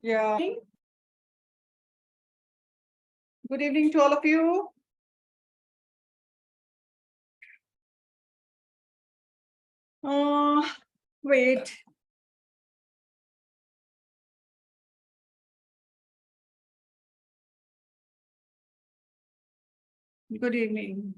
Yeah. Good evening to all of you. Wait. Good evening.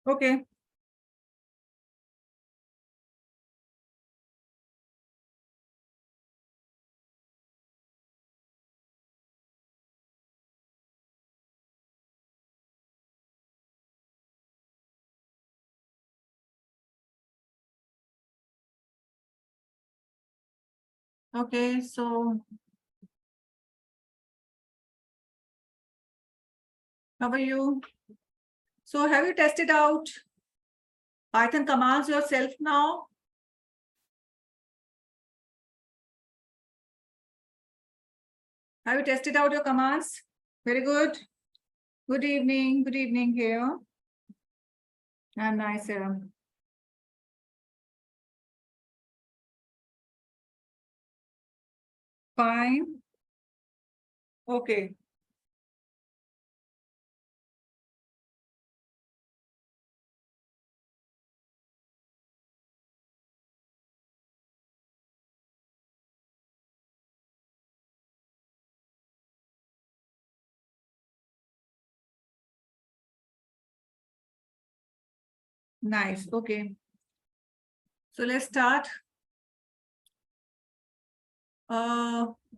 Okay. Okay, so how are you? So have you tested out Python commands yourself now? Have you tested out your commands? Very good. Good evening. Good evening here. And nice. Fine. Okay. Nice. Okay. So let's start.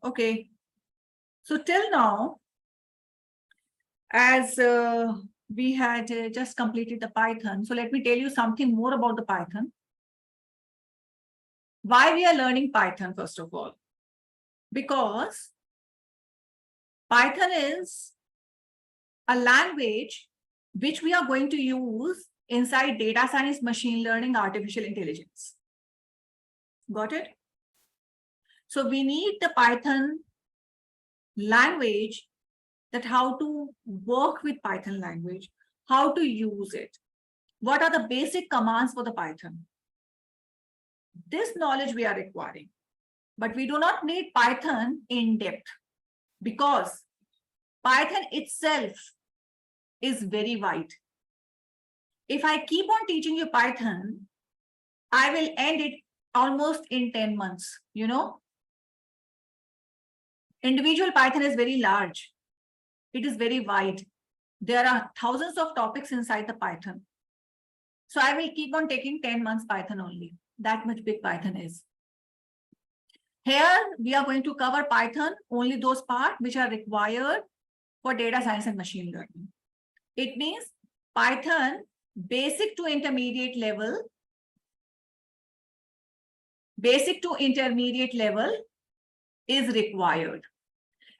Okay. So till now, as we had just completed the Python. So let me tell you something more about the Python. Why we are learning Python, first of all? Because Python is a language which we are going to use inside data science, machine learning, artificial intelligence. Got it? So we need the Python language, that how to work with Python language, how to use it. What are the basic commands for the Python? This knowledge we are requiring, but we do not need Python in depth because Python itself is very wide. If I keep on teaching you Python, I will end it almost in 10 months, you know. Individual Python is very large. It is very wide. There are thousands of topics inside the Python. So I will keep on taking 10 months Python only. That much big Python is. Here, we are going to cover Python, only those parts which are required for data science and machine learning. It means Python basic to intermediate level is required.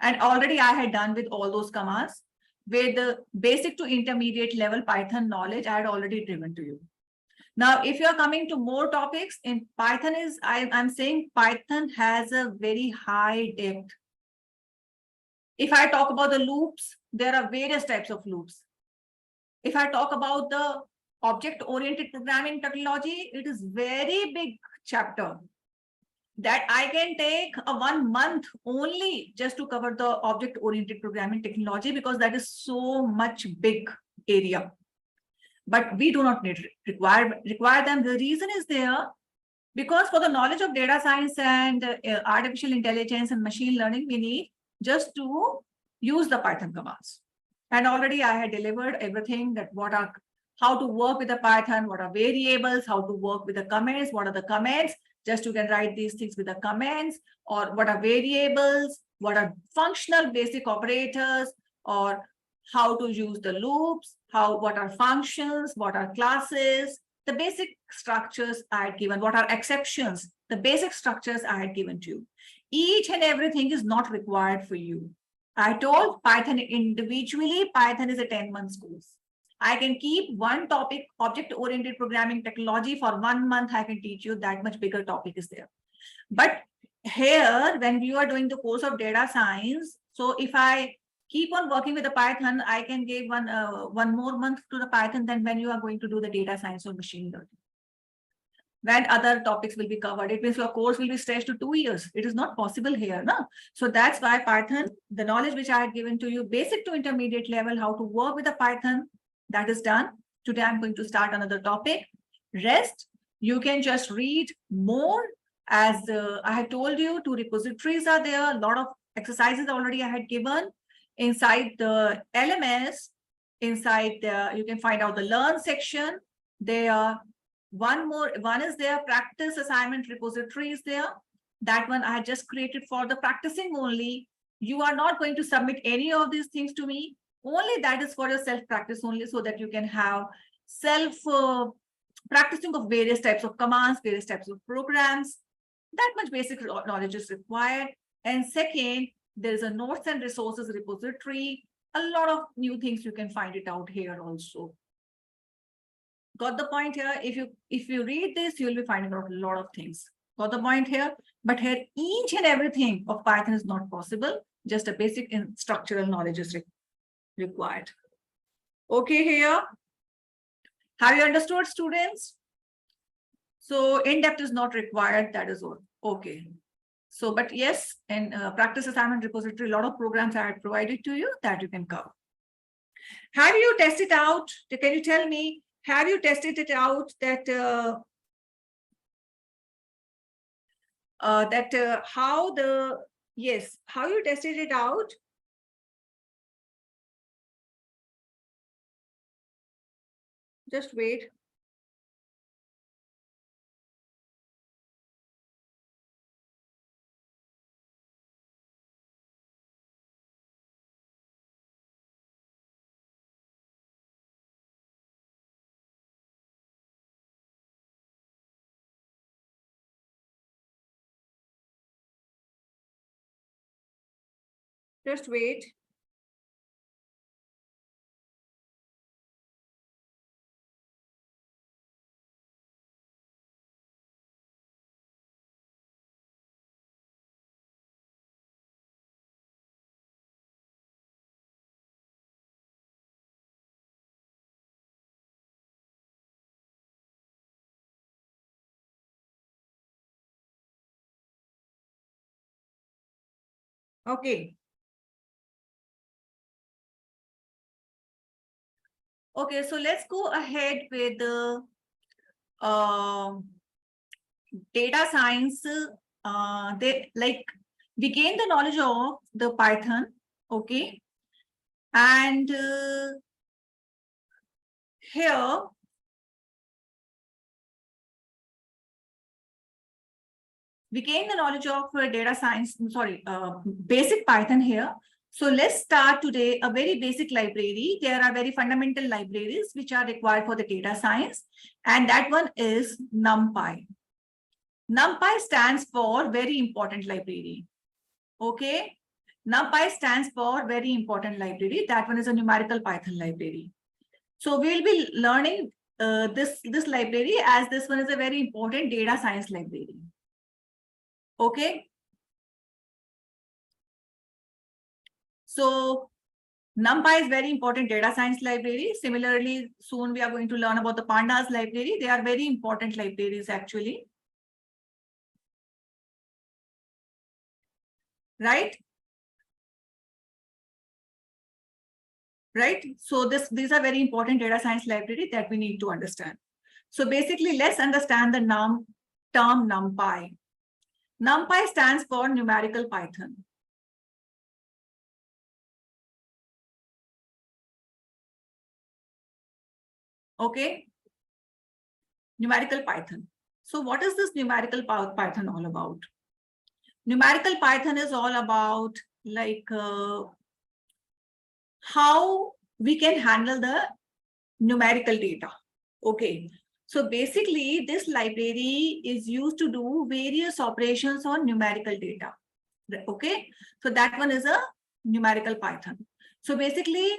And already I had done with all those commands where the basic to intermediate level Python knowledge I had already driven to you. Now, if you're coming to more topics in Python I'm saying Python has a very high depth. If I talk about the loops, there are various types of loops. If I talk about the object-oriented programming technology, it is very big chapter that I can take a 1 month only just to cover the object-oriented programming technology because that is so much big area. But we do not need require them. The reason is there because for the knowledge of data science and artificial intelligence and machine learning, we need just to use the Python commands. And already I had delivered everything that how to work with the Python, what are variables, how to work with the comments, what are the comments, just you can write these things with the comments, or what are variables, what are functional basic operators, or how to use the loops, what are functions, what are classes, the basic structures I had given, what are exceptions, the basic structures I had given to you. Each and everything is not required for you. I told Python individually, Python is a 10-month course. I can keep one topic, object-oriented programming technology, for 1 month. I can teach you that much bigger topic is there. But here, when you are doing the course of data science, so if I keep on working with the Python, I can give one more month to the Python than when you are going to do the data science or machine learning. When other topics will be covered, it means your course will be stretched to 2 years. It is not possible here, no? So that's why Python, the knowledge which I had given to you, basic to intermediate level, how to work with the Python, that is done. Today I'm going to start another topic. Rest, you can just read more. As I had told you, 2 repositories are there. A lot of exercises already I had given inside the LMS. Inside you can find out the learn section. There one is there, practice assignment repository is there. That one I had just created for the practicing only. You are not going to submit any of these things to me. Only that is for your self-practice only, so that you can have self-practicing of various types of commands, various types of programs. That much basic knowledge is required. And second, there is a notes and resources repository. A lot of new things you can find it out here also. Got the point here? If you read this, you'll be finding out a lot of things. Got the point here? But here, each and everything of Python is not possible. Just a basic and structural knowledge is required. Okay, here. Have you understood, students? So in-depth is not required. That is all. Okay. So, but yes, in practice assignment repository, a lot of programs I have provided to you that you can cover. Have you tested out? Can you tell me? Have you tested it out that how you tested it out? Just wait. Just wait. Okay. Okay, so let's go ahead with the data science. We gain the knowledge of the Python, okay, and here we gain the knowledge of data science. Basic Python here. So let's start today a very basic library. There are very fundamental libraries which are required for the data science, and that one is NumPy. NumPy stands for very important library. Okay, NumPy stands for very important library. That one is a numerical Python library. So we'll be learning this library, as this one is a very important data science library. Okay. So NumPy is very important data science library. Similarly, soon we are going to learn about the Pandas library. They are very important libraries actually. Right? Right? So these are very important data science library that we need to understand. So basically, let's understand the term NumPy. NumPy stands for numerical Python. Okay, numerical Python. So what is this numerical Python all about? Numerical Python is all about how we can handle the numerical data. Okay, so basically this library is used to do various operations on numerical data. Okay, so that one is a numerical Python. So basically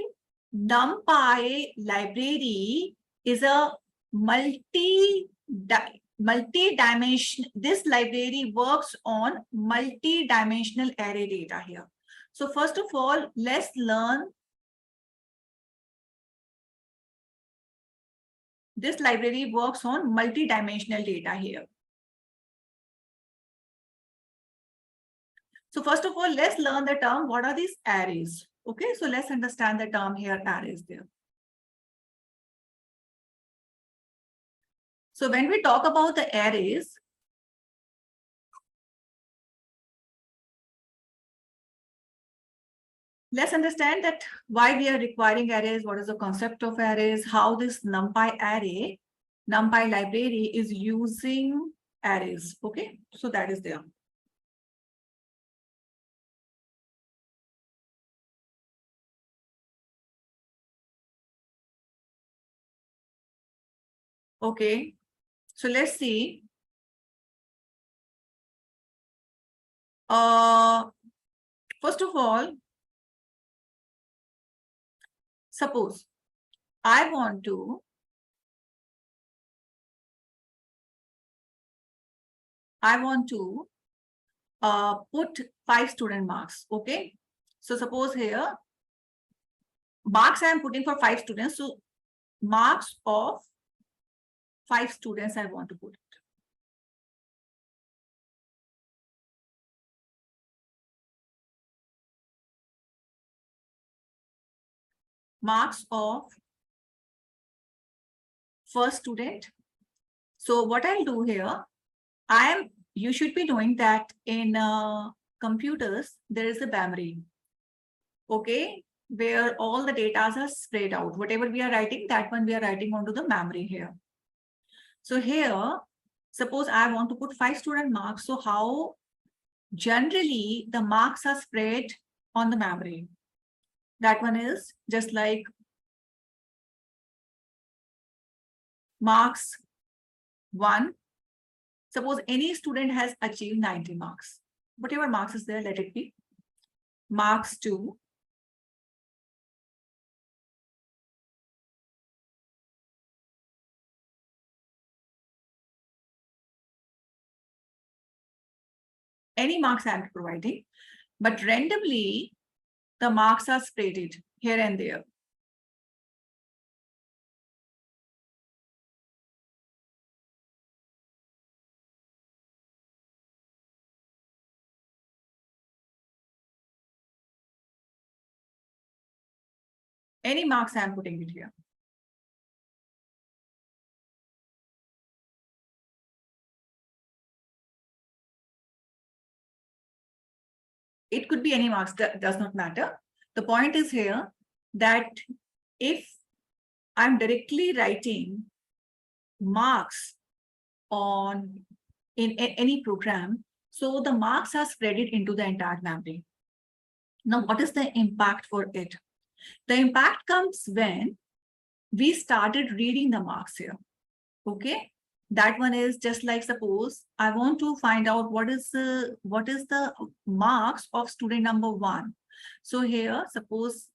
NumPy library is a multi-dimensional. This library works on multi-dimensional array data here. So first of all, let's learn. This library works on multi-dimensional data here. So first of all, let's learn the term. What are these arrays? Okay, so let's understand the term here, arrays there. So when we talk about the arrays, let's understand that why we are requiring arrays, what is the concept of arrays, how this NumPy array, NumPy library is using arrays. Okay, so that is there. Okay, so let's see. First of all, suppose I want to put 5 student marks. Okay, so suppose here marks I am putting for 5 students. So marks of 5 students I want to put it. Marks of first student. So what I'll do here, you should be knowing that in computers, there is a memory, okay, where all the data are spread out. Whatever we are writing, that one we are writing onto the memory here. So here, suppose I want to put 5 student marks. So how generally the marks are spread on the memory? That one is just like marks 1. Suppose any student has achieved 90 marks. Whatever marks is there, let it be. Marks 2. Any marks I am providing, but randomly the marks are spread here and there. Any marks I am putting it here. It could be any marks, that does not matter. The point is here that if I'm directly writing marks on in any program, so the marks are spread into the entire memory. Now, what is the impact for it? The impact comes when we started reading the marks here. Okay, that one is just like, suppose I want to find out what is the marks of student number 1. So here, suppose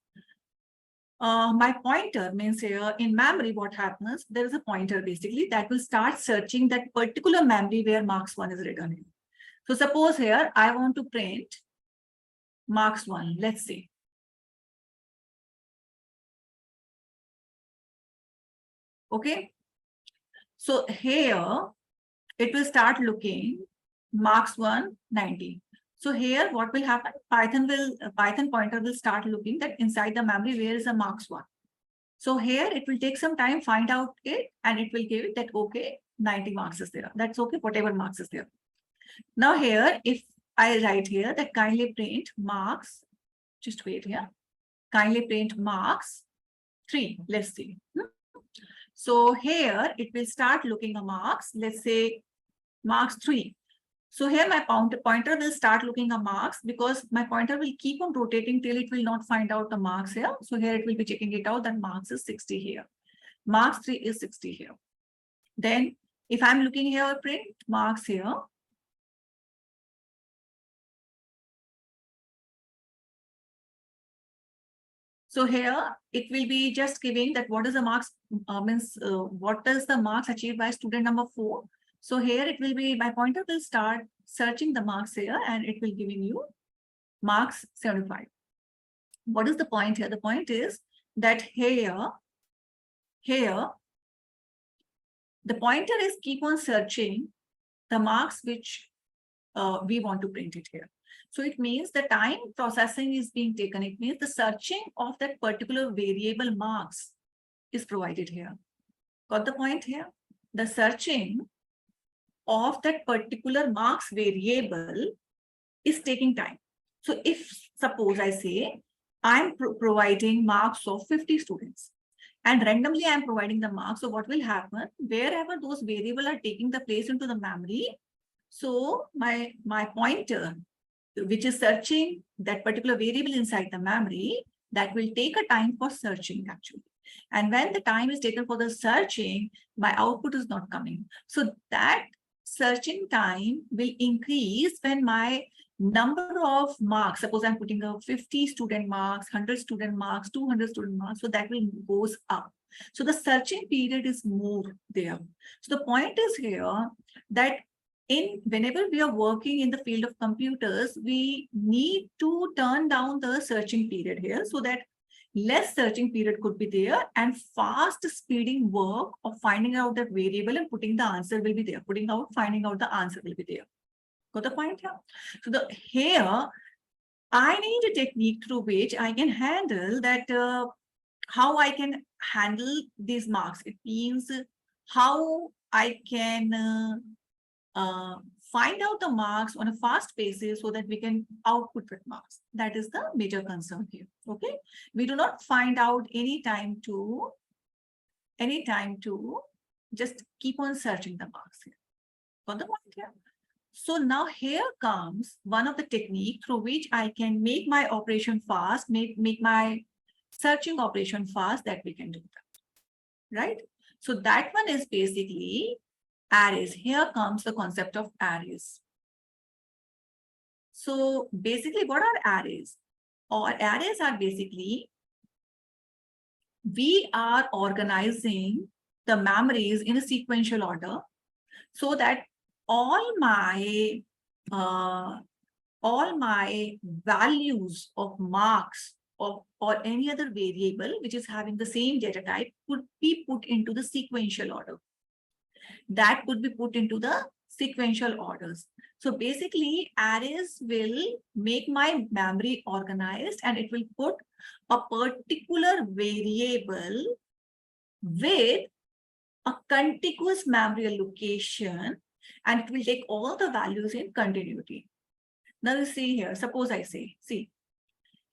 my pointer means here in memory, what happens, there is a pointer basically that will start searching that particular memory where marks 1 is written in. So suppose here I want to print marks 1, let's see. Okay, so here it will start looking marks 1, 90. So here what will happen? Python pointer will start looking that inside the memory where is the marks 1. So here it will take some time, find out it, and it will give it that okay, 90 marks is there. That's okay, whatever marks is there. Now here, if I write here that kindly print marks, just wait here, kindly print marks 3, let's see. So here it will start looking at marks, let's say marks 3. So here my pointer will start looking at marks because my pointer will keep on rotating till it will not find out the marks here. So here it will be checking it out that marks is 60 here. Marks 3 is 60 here. Then if I'm looking here, print marks here. So here it will be just giving that what is the marks, what is the marks achieved by student number 4. So here it will be, my pointer will start searching the marks here and it will giving you marks 75. What is the point here? The point is that here, the pointer is keep on searching the marks which we want to print it here. So it means the time processing is being taken. It means the searching of that particular variable marks is provided here. Got the point here? The searching of that particular marks variable is taking time. So if suppose I say I'm providing marks of 50 students and randomly I'm providing the marks, so what will happen? Wherever those variables are taking the place into the memory, so my pointer, which is searching that particular variable inside the memory, that will take a time for searching actually. And when the time is taken for the searching, my output is not coming. So that searching time will increase when my number of marks, suppose I'm putting a 50 student marks, 100 student marks, 200 student marks, so that will goes up. So the searching period is more there. So the point is here that whenever we are working in the field of computers, we need to turn down the searching period here so that less searching period could be there and fast speeding work of finding out that variable and putting the answer will be there. Finding out the answer will be there. Got the point here? So here, I need a technique through which I can handle that, how I can handle these marks. It means how I can find out the marks on a fast basis so that we can output with marks. That is the major concern here. Okay, we do not find out any time to just keep on searching the marks here. Got the point here? So now here comes one of the technique through which I can make my operation fast, make my searching operation fast, that we can do that, right? So that one is basically arrays. Here comes the concept of arrays. So basically what are arrays? Or arrays are basically, we are organizing the memories in a sequential order so that all my values of marks or any other variable which is having the same data type could be put into the sequential order. That could be put into the sequential orders. So basically arrays will make my memory organized and it will put a particular variable with a contiguous memory allocation and it will take all the values in continuity. Now you see here, suppose I say, see,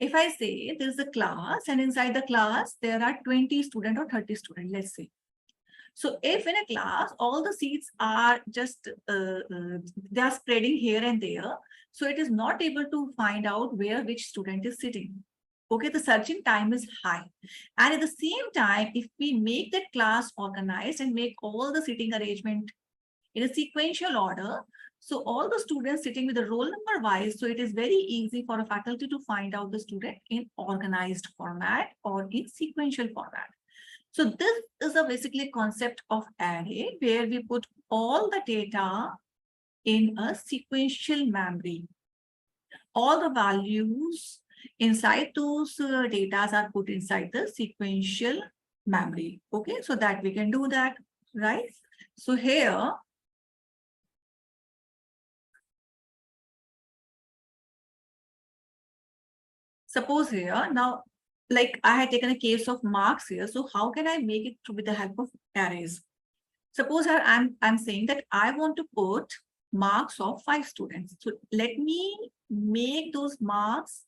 if I say there is a class and inside the class there are 20 students or 30 students, let's say. So if in a class, all the seats are just, they are spreading here and there. So it is not able to find out where which student is sitting. Okay, the searching time is high. And at the same time, if we make that class organized and make all the seating arrangement in a sequential order, so all the students sitting with the roll number wise, so it is very easy for a faculty to find out the student in organized format or in sequential format. So this is a basically concept of array where we put all the data in a sequential memory. All the values inside those data are put inside the sequential memory. Okay, so that we can do that, right? So here, suppose here, now, like I had taken a case of marks here. So how can I make it with the help of arrays? Suppose I'm saying that I want to put marks of 5 students. So let me make those marks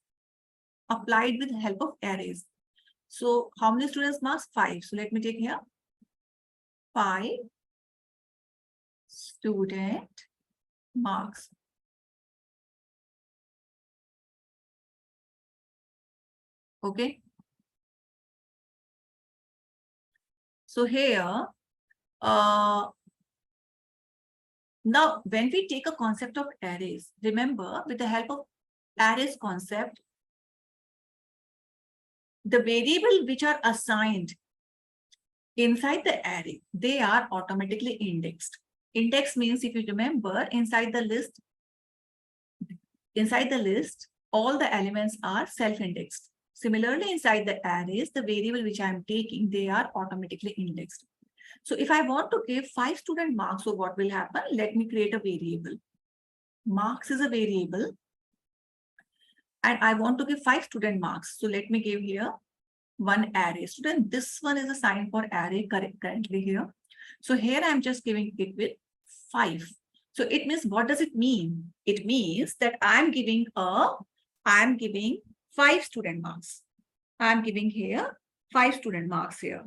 applied with the help of arrays. So how many students marks? 5. So let me take here 5 student marks. Okay. So here, now when we take a concept of arrays, remember with the help of arrays concept, the variable which are assigned inside the array, they are automatically indexed. Index means, if you remember, inside the list, all the elements are self-indexed. Similarly, inside the arrays, the variable which I am taking, they are automatically indexed. So if I want to give 5 student marks, so what will happen? Let me create a variable. Marks is a variable. And I want to give 5 student marks. So let me give here one array student. This one is assigned for array currently here. So here I'm just giving it with 5. So it means, what does it mean? It means that I'm giving 5 student marks. I'm giving here 5 student marks here.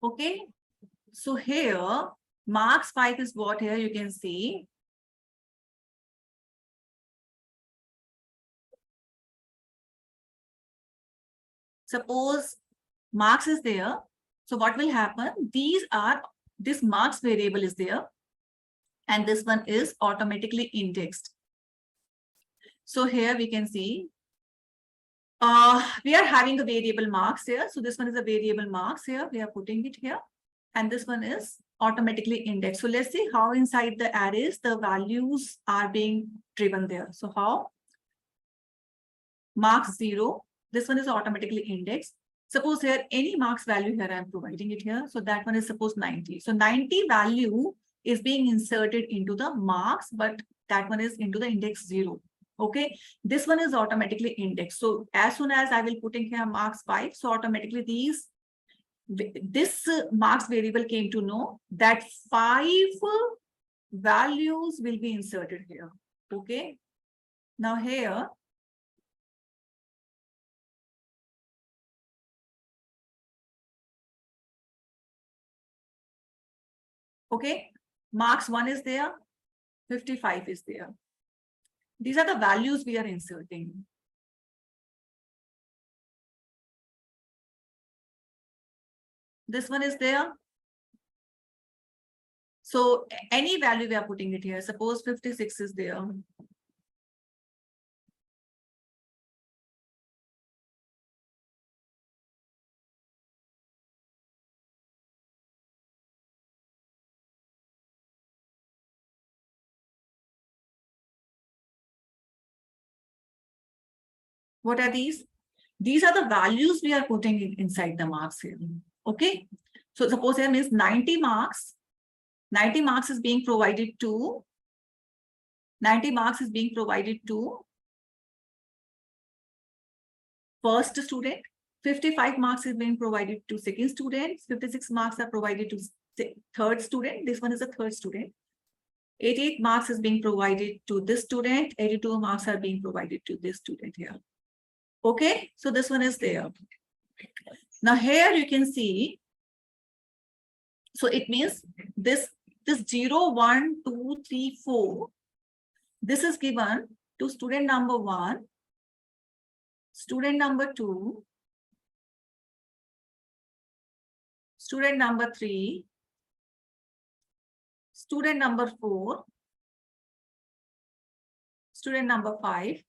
Okay. So here, marks 5 is what here you can see. Suppose marks is there. So what will happen? This marks variable is there. And this one is automatically indexed. So here we can see, we are having a variable marks here. So this one is a variable marks here. We are putting it here. And this one is automatically indexed. So let's see how inside the arrays, the values are being driven there. So how? Marks 0. This one is automatically indexed. Suppose here any marks value here, I'm providing it here. So that one is suppose 90. So 90 value is being inserted into the marks, but that one is into the index 0. Okay. This one is automatically indexed. So as soon as I will put in here marks 5, so automatically this marks variable came to know that 5 values will be inserted here. Okay. Now here, okay, marks 1 is there, 55 is there. These are the values we are inserting. This one is there. So any value we are putting it here. Suppose 56 is there. What are these? These are the values we are putting inside the marks here. Okay. So suppose here means 90 marks. 90 marks is being provided to 90 marks is being provided to first student. 55 marks is being provided to second student. 56 marks are provided to third student. This one is a third student. 88 marks is being provided to this student. 82 marks are being provided to this student here. Okay, so this one is there. Now here you can see, so it means this 0, 1, 2, 3, 4, this is given to student number 1, student number 2, student number 3, student number 4, student number 5.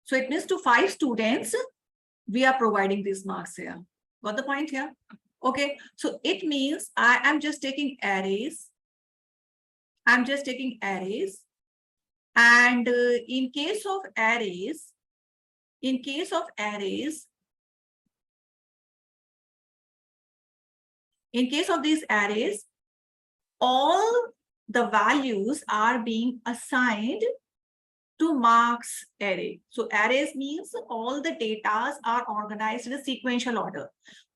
So it means to 5 students, we are providing these marks here. Got the point here? Okay, so it means I am just taking arrays. I'm just taking arrays. And in case of arrays, In case of these arrays, all the values are being assigned to marks array. So arrays means all the data are organized in a sequential order.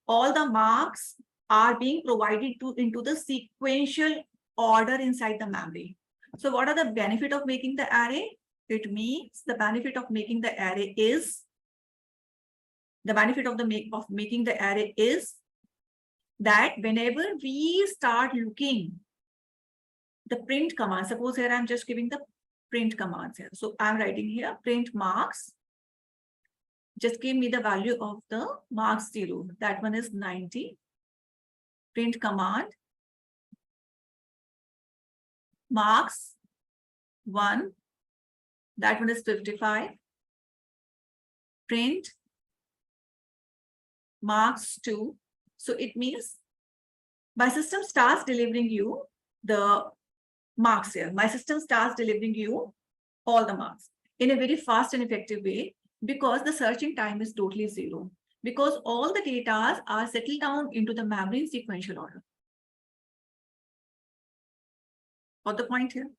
All the marks are being provided into the sequential order inside the memory. So what are the benefit of making the array? It means the benefit of making the array is making the array is that whenever we start looking the print command, suppose here I'm just giving the print commands here. So I'm writing here print marks. Just give me the value of the marks 0. That one is 90. Print command marks 1. That one is 55. Print marks 2. So it means my system starts delivering you the marks here. My system starts delivering you all the marks in a very fast and effective way, because the searching time is totally 0, because all the data are settled down into the memory in sequential order. Got the point here?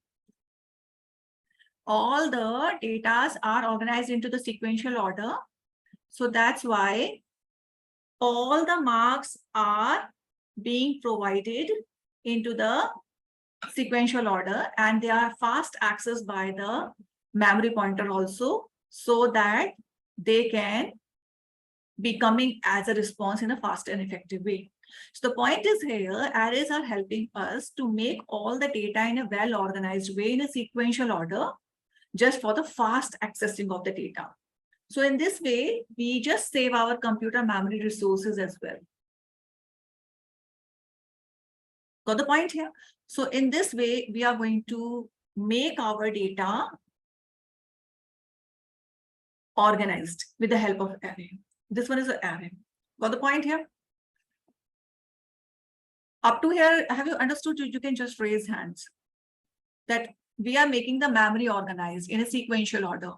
All the data are organized into the sequential order. So that's why all the marks are being provided into the sequential order, and they are fast accessed by the memory pointer also, so that they can be coming as a response in a fast and effective way. So the point is here, arrays are helping us to make all the data in a well-organized way in a sequential order, just for the fast accessing of the data. So in this way, we just save our computer memory resources as well. Got the point here? So in this way, we are going to make our data organized with the help of array. This one is an array. Got the point here? Up to here, have you understood? You can just raise hands. That we are making the memory organized in a sequential order.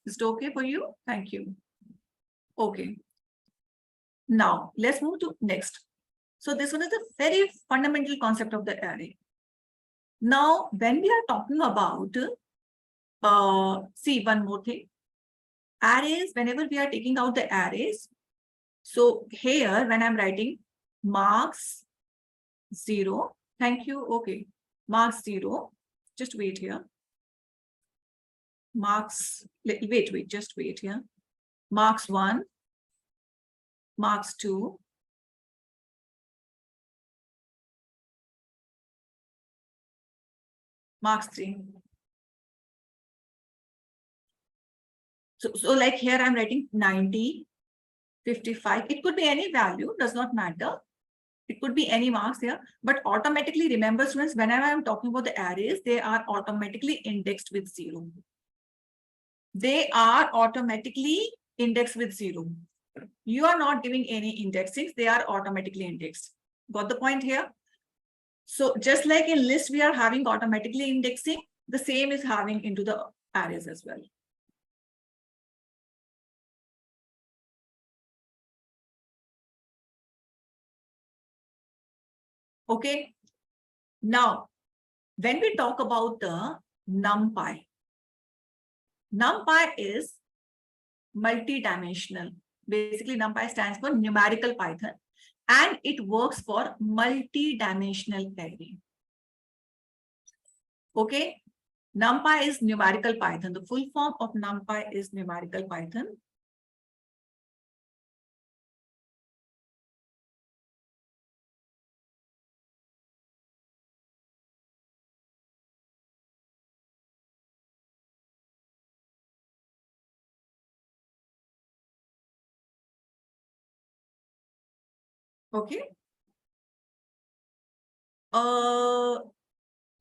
Is it okay for you? Thank you. Okay. Now, let's move to next. So this one is a very fundamental concept of the array. Now, when we are talking about, see one more thing. Arrays, whenever we are taking out the arrays, so here when I'm writing marks 0, thank you, okay, marks 0, just wait here. Marks, wait, just wait here. Marks 1, marks 2, marks 3. So like here I'm writing 90, 55. It could be any value, does not matter. It could be any marks here, but automatically, remember students, whenever I'm talking about the arrays, they are automatically indexed with 0. They are automatically indexed with 0. You are not giving any indexing, they are automatically indexed. Got the point here? So just like in list, we are having automatically indexing, the same is having into the arrays as well. Okay. Now, when we talk about the NumPy is multi-dimensional. Basically, NumPy stands for numerical Python, and it works for multi-dimensional array. Okay. NumPy is numerical Python. The full form of NumPy is numerical Python. Okay. So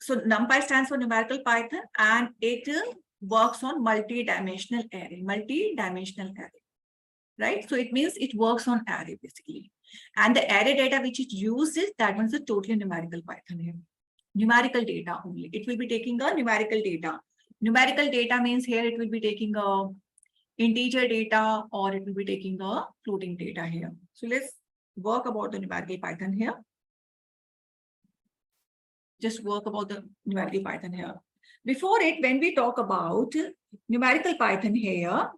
NumPy stands for numerical Python, and it works on multi-dimensional array. Right? So it means it works on array basically. And the array data which it uses, that one's a totally numerical Python here. Numerical data only. It will be taking a numerical data. Numerical data means here it will be taking a integer data, or it will be taking a floating data here. So let's work about the numerical Python here. just work about the numerical Python here. Before it, when we talk about numerical Python here,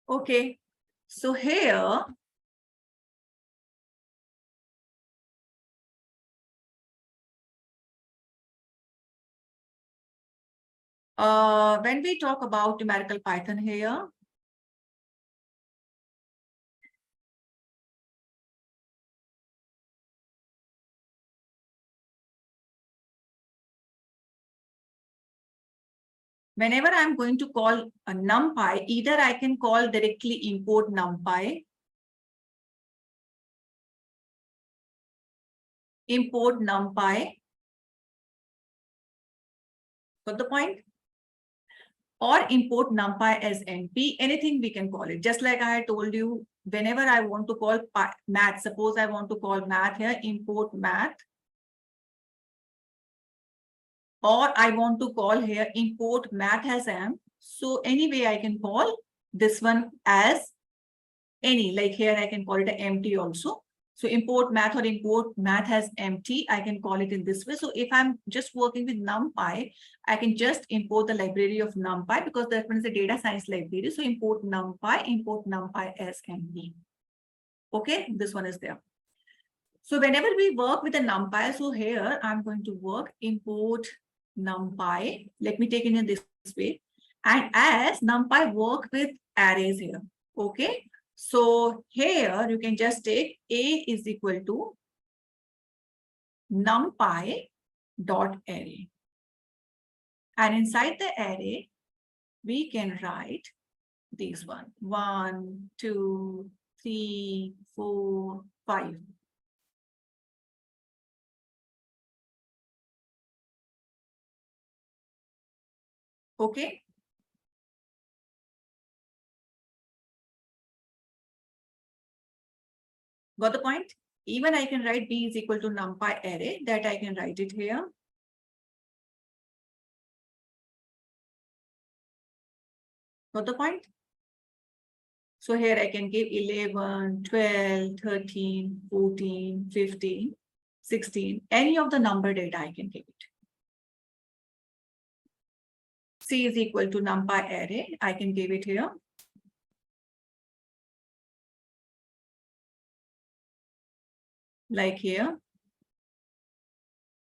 okay, so here, when we talk about numerical Python here, whenever I'm going to call a NumPy, either I can call directly import NumPy, got the point? Or import NumPy as NP, anything we can call it. Just like I had told you, whenever I want to call math, suppose I want to call math here, import math. Or I want to call here import math as M. So anyway, I can call this one as any, like here I can call it an empty also. So import math or import math as empty, I can call it in this way. So if I'm just working with NumPy, I can just import the library of NumPy because that one is a data science library. So import NumPy as empty. Okay, this one is there. So whenever we work with a NumPy, so here I'm going to work import NumPy. Let me take it in this way. And as NumPy work with arrays here. Okay. So here you can just take A is equal to NumPy dot array. And inside the array, we can write these 1, 2, 3, 4, 5. Okay. Got the point? Even I can write B is equal to NumPy array, that I can write it here. Got the point? So here I can give 11, 12, 13, 14, 15, 16, any of the number data I can give it. C is equal to NumPy array, I can give it here. Like here,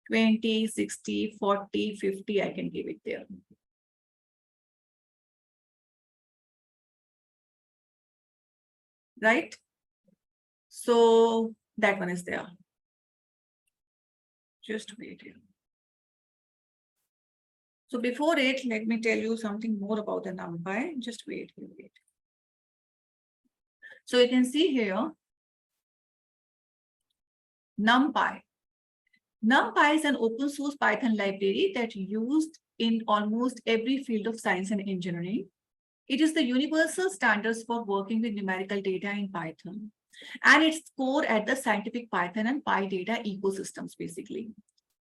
20, 60, 40, 50, I can give it there. Right? So that one is there. Just wait here. So before it, let me tell you something more about the NumPy. Just wait. So you can see here, NumPy. NumPy is an open source Python library that used in almost every field of science and engineering. It is the universal standards for working with numerical data in Python. And it's core at the scientific Python and PyData ecosystems, basically.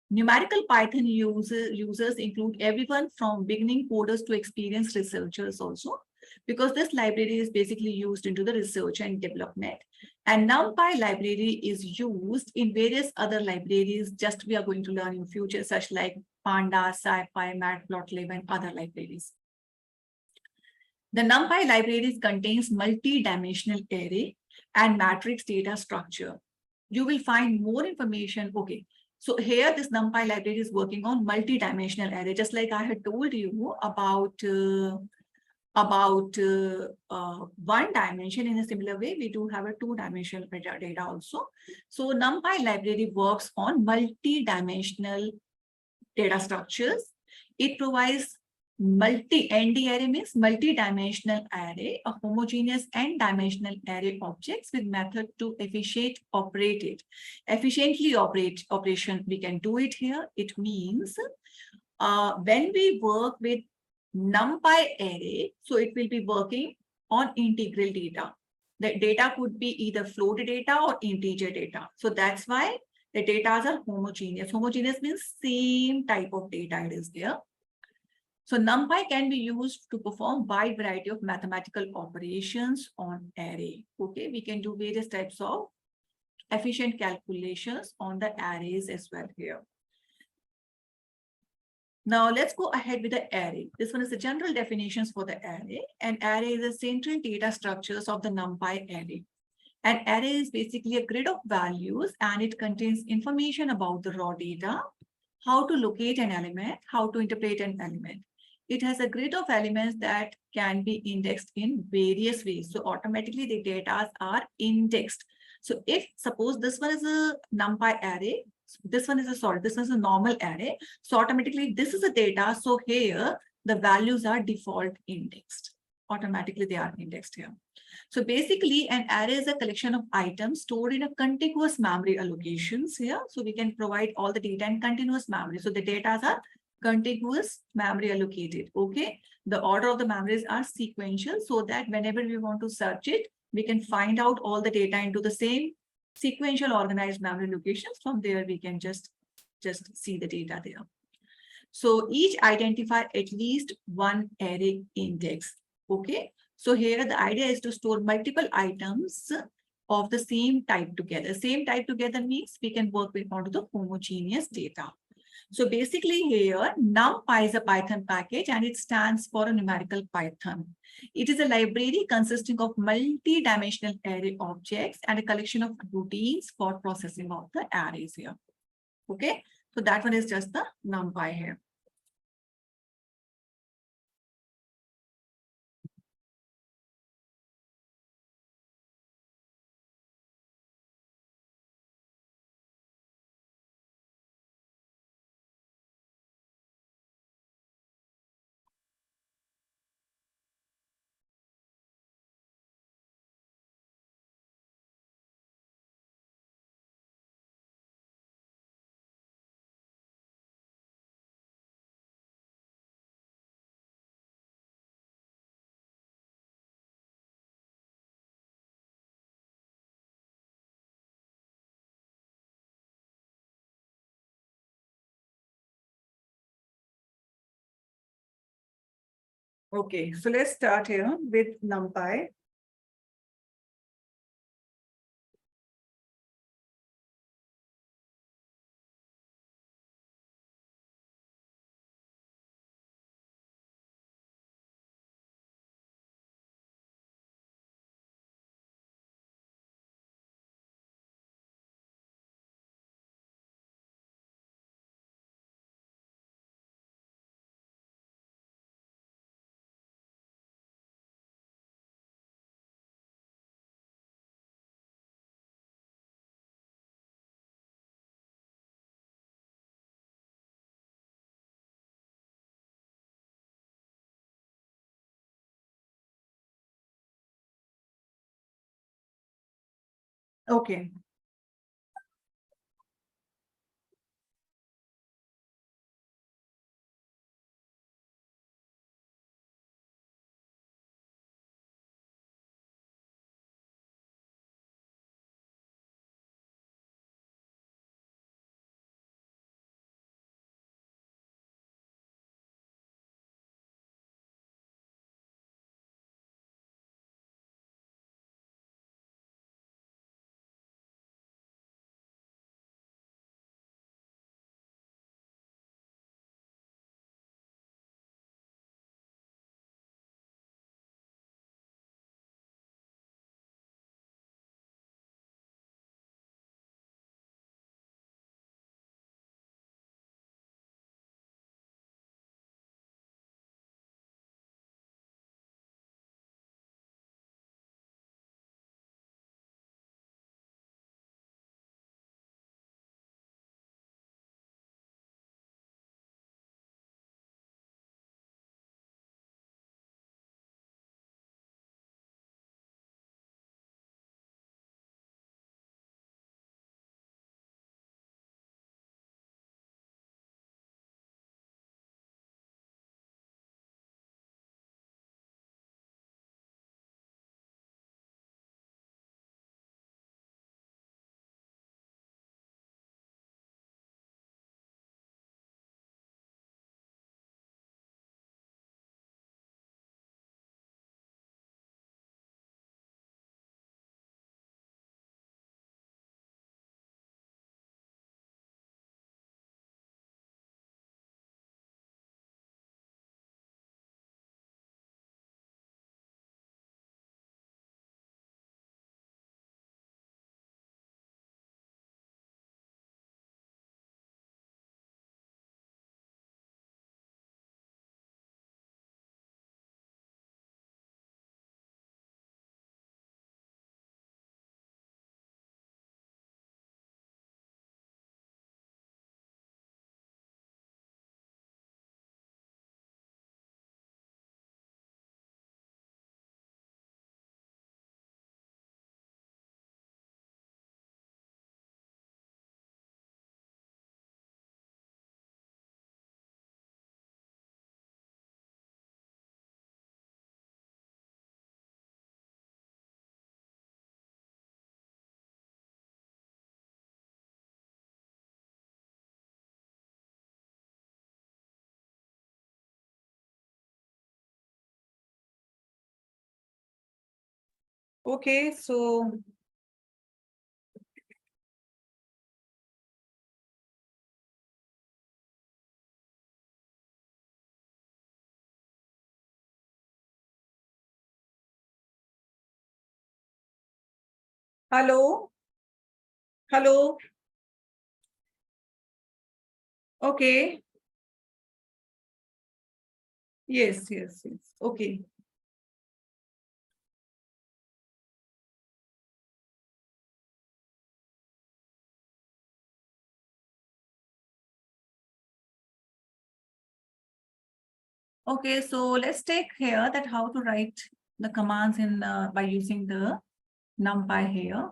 Numerical Python users include everyone from beginning coders to experienced researchers also, because this library is basically used into the research and development. And NumPy library is used in various other libraries, just we are going to learn in future, such like Panda, SciPy, Matplotlib, and other libraries. The NumPy libraries contains multi-dimensional array and matrix data structure. You will find more information. Okay. So here, this NumPy library is working on multi-dimensional array, just like I had told you about one dimension. In a similar way, we do have a two-dimensional data also. So NumPy library works on multi-dimensional data structures. It provides ND array means multi-dimensional array, a homogeneous n-dimensional array objects with method to efficiently operate. Operation, we can do it here. It means when we work with NumPy array, so it will be working on integral data. The data could be either float data or integer data. So that's why The data are homogeneous. Homogeneous means same type of data it is there. So NumPy can be used to perform wide variety of mathematical operations on array. Okay, we can do various types of efficient calculations on the arrays as well here. Now let's go ahead with the array. This one is the general definitions for the array. An array is the central data structures of the NumPy array. An array is basically a grid of values and it contains information about the raw data, how to locate an element, how to interpret an element. It has a grid of elements that can be indexed in various ways. So automatically the data are indexed. So if suppose this one is a NumPy array, this one is a normal array. So automatically this is a data. So here the values are default indexed. Automatically they are indexed here. So basically an array is a collection of items stored in a contiguous memory allocations here. So we can provide all the data in continuous memory. So the data are contiguous memory allocated. Okay. The order of the memories are sequential so that whenever we want to search it, we can find out all the data into the same sequential organized memory locations. From there, we can just see the data there. So each identify at least one array index. Okay. So here the idea is to store multiple items of the same type together. Same type together means we can work with onto the homogeneous data. So basically here, NumPy is a Python package and it stands for a numerical Python. It is a library consisting of multi-dimensional array objects and a collection of routines for processing of the arrays here. Okay, so that one is just the NumPy here. Okay, so let's start here with NumPy. Okay. Okay, so hello, hello. Okay. Yes, yes, yes. Okay. Okay, so let's take here that how to write the commands in by using the numpy here.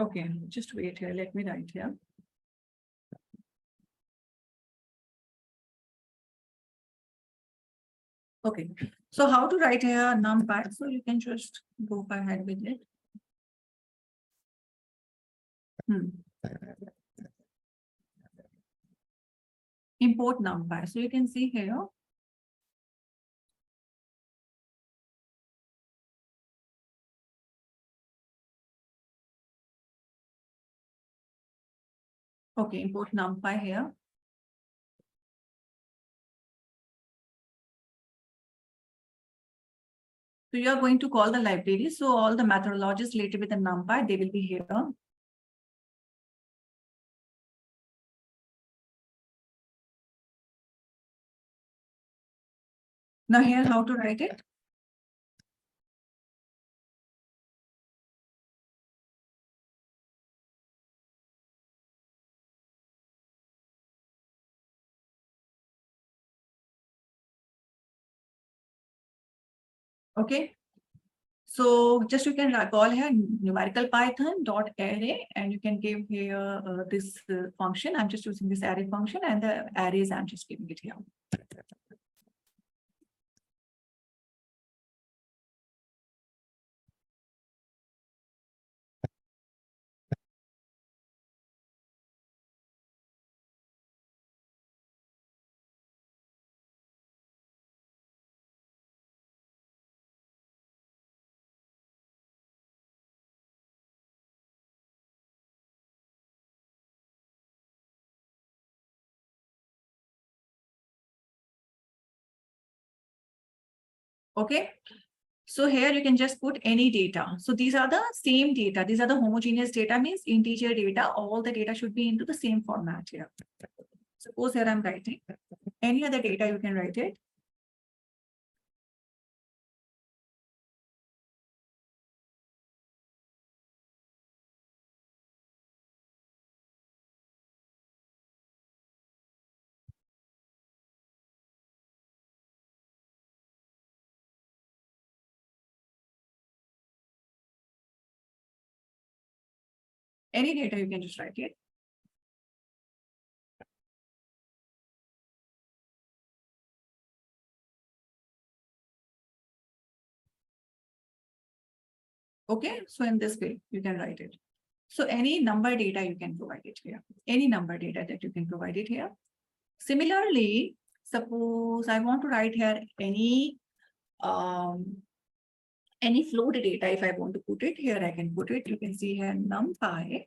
Okay, just wait here. Let me write here. Okay, so how to write here numpy? So you can just go ahead with it. Import numpy. So you can see here. Okay, import numpy here. So you are going to call the library. So all the methodologies related with the numpy, they will be here. Now here, how to write it? Okay. So just you can call here numerical Python dot array, and you can give here this function. I'm just using this array function, and the arrays I'm just giving it here. Okay. So here you can just put any data. So these are the same data. These are the homogeneous data, means integer data. All the data should be into the same format here. Suppose here I'm writing any other data, you can write it. Any data, you can just write it. Okay, so in this way, you can write it. So any number data, you can provide it here. Any number data that you can provide it here. Similarly, suppose I want to write here any float data. If I want to put it here, I can put it. You can see here numpy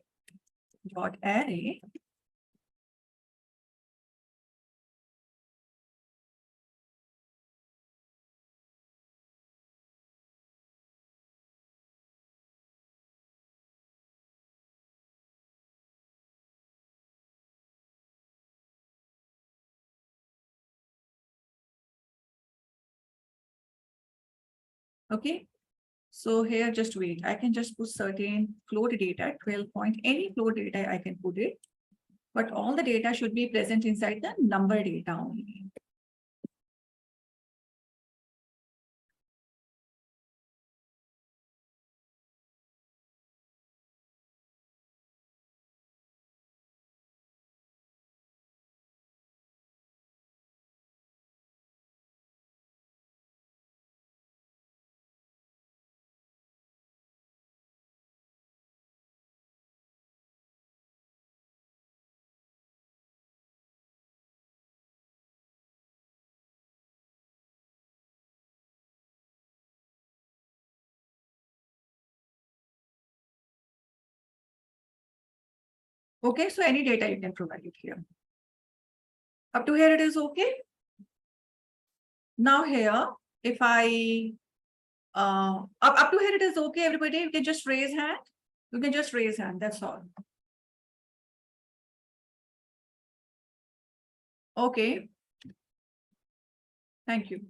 dot array. Okay. So here, just wait. I can just put certain float data, 12 point, any float data I can put it. But all the data should be present inside the number data only. Okay, so any data you can provide it here. Up to here it is okay. Now here, if I up to here it is okay, everybody. You can just raise hand. You can just raise hand. That's all. Okay. Thank you.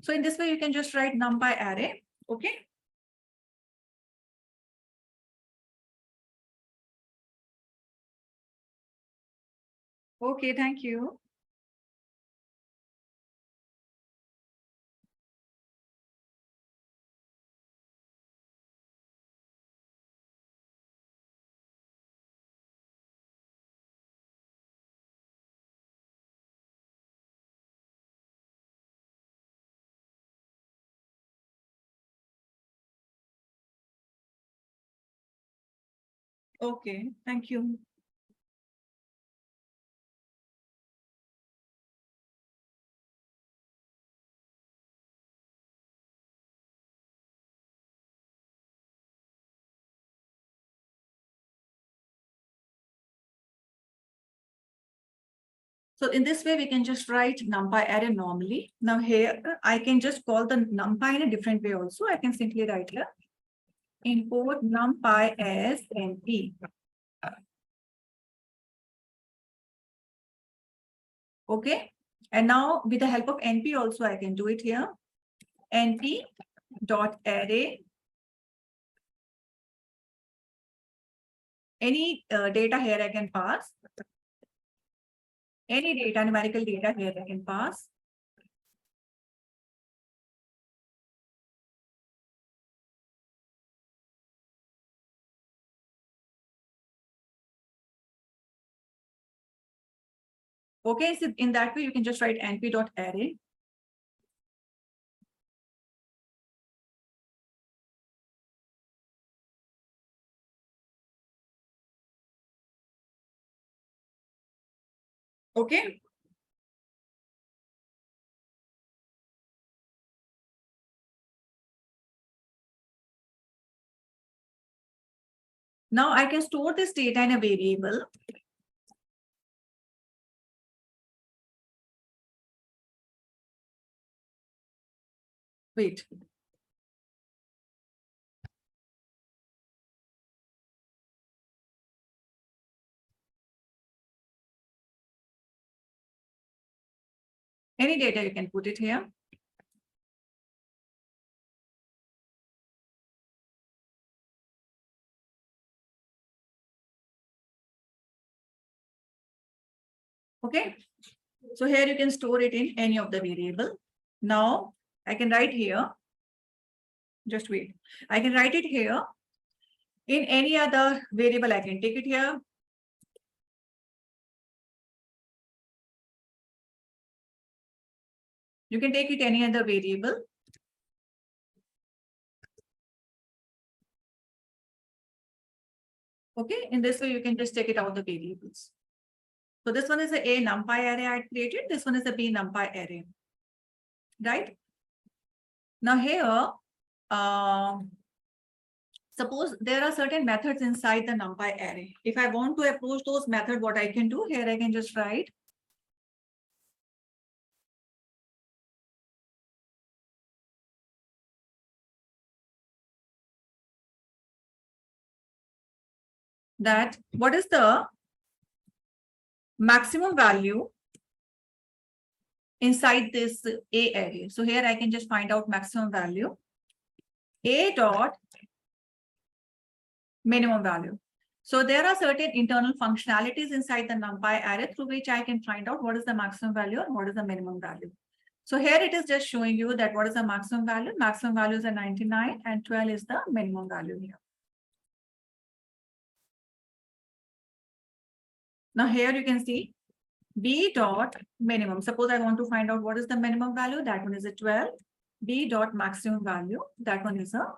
So in this way, you can just write numpy array. Okay. Okay. Thank you. Okay. Thank you. So in this way, we can just write numpy array normally. Now here, I can just call the numpy in a different way also. I can simply write here, import numpy as np. Okay. And now with the help of np also, I can do it here. np dot array. Any data here I can pass. Any data, numerical data here I can pass. Okay, so in that way, you can just write np dot array. Okay. Now I can store this data in a variable. Wait. Any data you can put it here. Okay. So here you can store it in any of the variable. Now I can write here. Just wait. I can write it here. In any other variable, I can take it here. You can take it any other variable. Okay. In this way, you can just take it out the variables. So this one is a numpy array I created. This one is a b numpy array. Right? Now here, suppose there are certain methods inside the numpy array. If I want to approach those methods, what I can do here, I can just write that what is the maximum value inside this A array. So here I can just find out maximum value. A dot minimum value. So there are certain internal functionalities inside the numpy array through which I can find out what is the maximum value and what is the minimum value. So here it is just showing you that what is the maximum value. Maximum value is a 99 and 12 is the minimum value here. Now here you can see b dot minimum. Suppose I want to find out what is the minimum value. That one is a 12. B dot maximum value. That one is a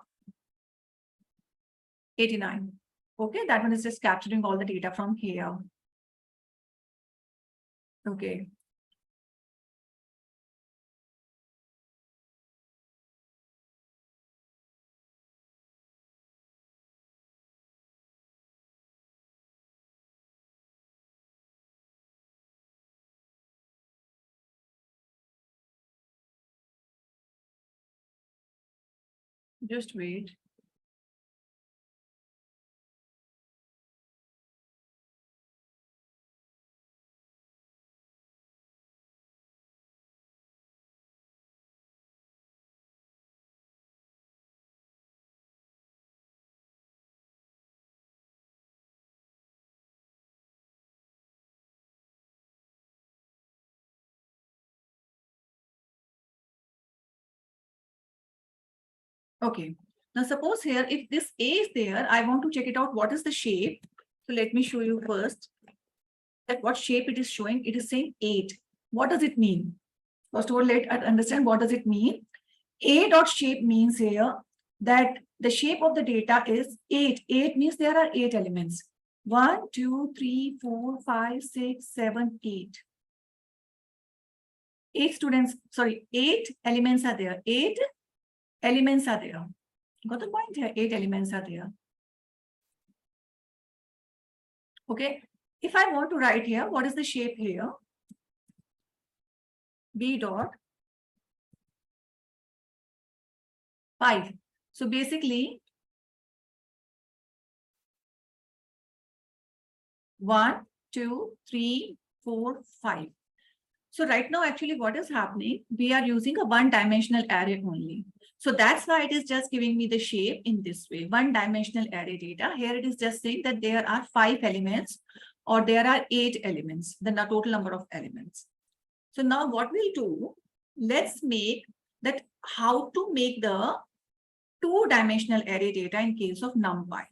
89. Okay, that one is just capturing all the data from here. Okay. Just wait. Okay. Now suppose here, if this A is there, I want to check it out. What is the shape? So let me show you first that what shape it is showing. It is saying 8. What does it mean? First of all, let us understand what does it mean. A dot shape means here that the shape of the data is 8. 8 means there are 8 elements. 1, 2, 3, 4, 5, 6, 7, 8. 8 students, sorry, 8 elements are there. 8 elements are there. Got the point here? 8 elements are there. Okay. If I want to write here, what is the shape here? B dot 5. So basically, 1, 2, 3, 4, 5. So right now, actually, what is happening? We are using a one-dimensional array only. So that's why it is just giving me the shape in this way, one-dimensional array data. Here it is just saying that there are 5 elements or there are 8 elements, the total number of elements. So now what we'll do, let's make that how to make the two-dimensional array data in case of NumPy.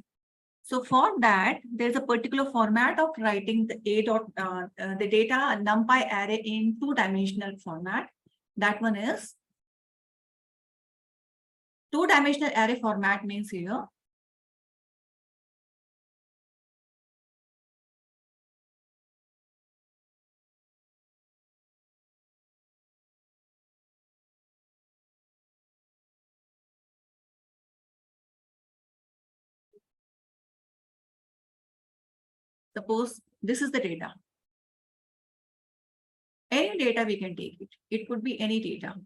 So for that, there's a particular format of writing the the data NumPy array in two-dimensional format. That one is two-dimensional array format means here. Suppose this is the data. Any data we can take it. It could be any data.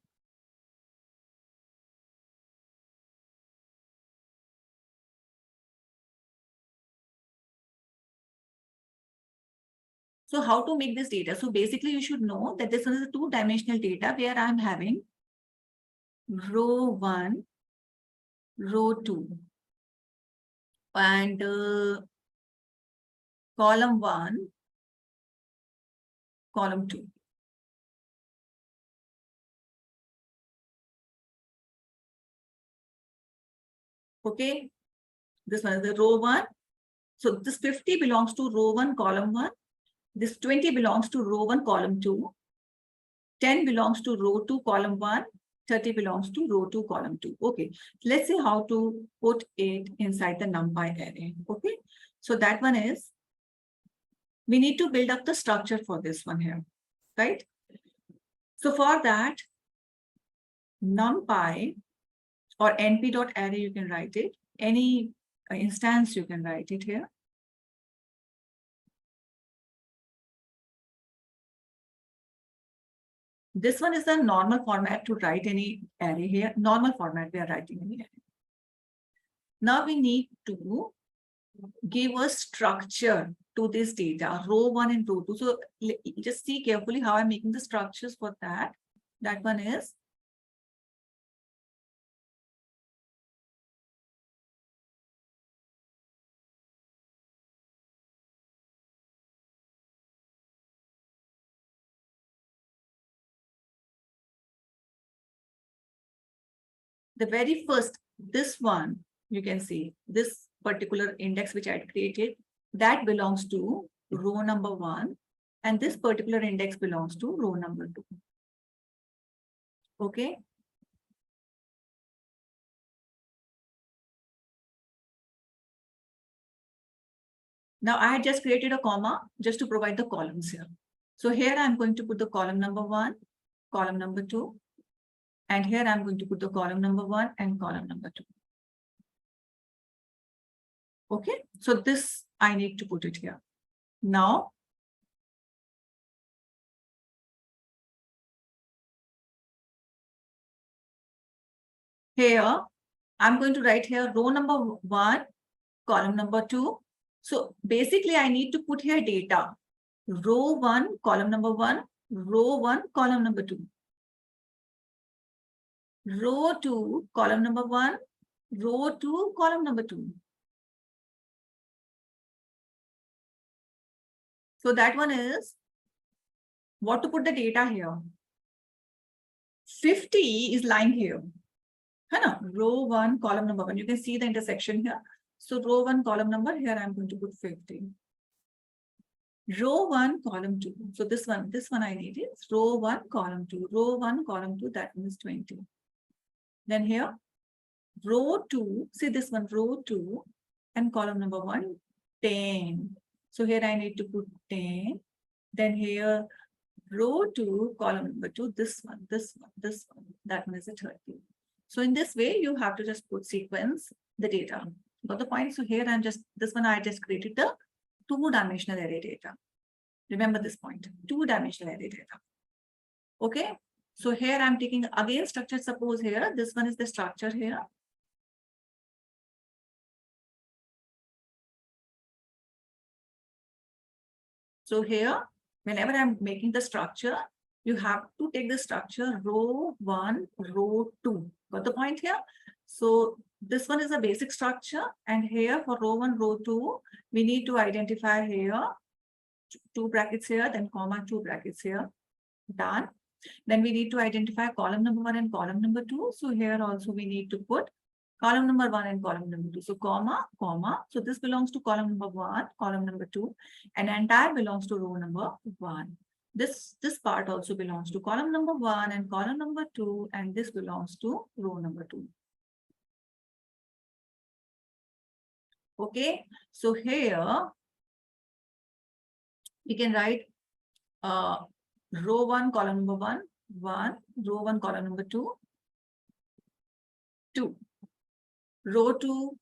So how to make this data? So basically you should know that this is a two-dimensional data where I'm having row 1, row 2 and column 1, column 2. Okay, this one is the row 1. So this 50 belongs to row 1, column 1. This 20 belongs to row 1, column 2. 10 belongs to row 2, column 1. 30 belongs to row 2, column 2. Okay, let's see how to put it inside the NumPy array. Okay, so that one is, we need to build up the structure for this one here, right? So for that, NumPy or np.array, you can write it. Any instance, you can write it here. This one is the normal format to write any array here. Normal format we are writing any array. Now we need to give a structure to this data, row 1 and row 2. So just see carefully how I'm making the structures for that. That one is the very first, this one, you can see this particular index which I had created, that belongs to row number 1. And this particular index belongs to row number 2. Okay. Now I had just created a comma just to provide the columns here. So here I'm going to put the column number 1, column number 2. And here I'm going to put the column number 1 and column number 2. Okay, so this I need to put it here. Now, here I'm going to write here row number 1, column number 2. So basically I need to put here data. Row 1, column number 1, row 1, column number 2. Row 2, column number 1, row 2, column number 2. So that one is what to put the data here. 50 is lying here. Row 1, column number 1. You can see the intersection here. So row 1, column number, here I'm going to put 50. Row 1, column 2. So this one I need is row 1, column 2. Row 1, column 2, that means 20. Then here, row 2, see this one, row 2 and column number 1, 10. So here I need to put 10. Then here, row 2, column number 2, this one, that one is a 30. So in this way, you have to just put sequence the data. Got the point? So here this one I just created the 2-dimensional array data. Remember this point, 2-dimensional array data. Okay. So here I'm taking again structure. Suppose here, this one is the structure here. So here, whenever I'm making the structure, you have to take the structure row 1, row 2. Got the point here? So this one is a basic structure. And here for row 1, row 2, we need to identify here 2 brackets here, then comma 2 brackets here. Done. Then we need to identify column number 1 and column number 2. So here also we need to put column number 1 and column number 2. So comma, comma. So this belongs to column number 1, column number 2, and entire belongs to row number 1. This part also belongs to column number 1 and column number 2, and this belongs to row number 2. Okay, so here we can write row 1, column number 1, 1, row 1, column number 2, 2. Row 2,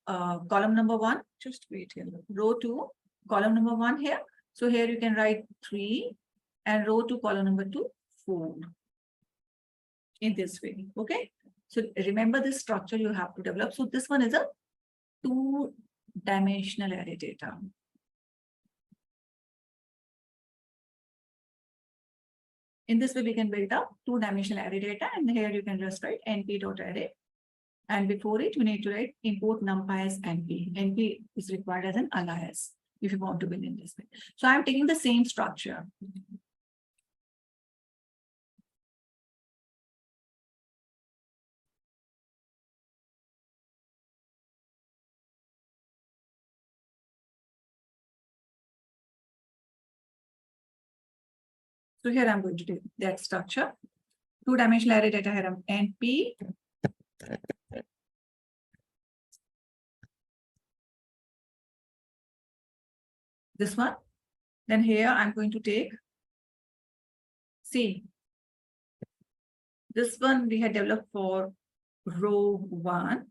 column number 1, just wait here. Row 2, column number 1 here. So here you can write 3, and row 2, column number 2, 4. In this way, okay? So remember this structure you have to develop. So this one is a 2-dimensional array data. In this way, we can build up 2-dimensional array data, and here you can just write np.array. And before it, you need to write import numpy as np. np is required as an alias if you want to build in this way. So I'm taking the same structure. So here I'm going to do that structure. 2-dimensional array data here, np. This one. Then here I'm going to take, see, this one we had developed for row 1,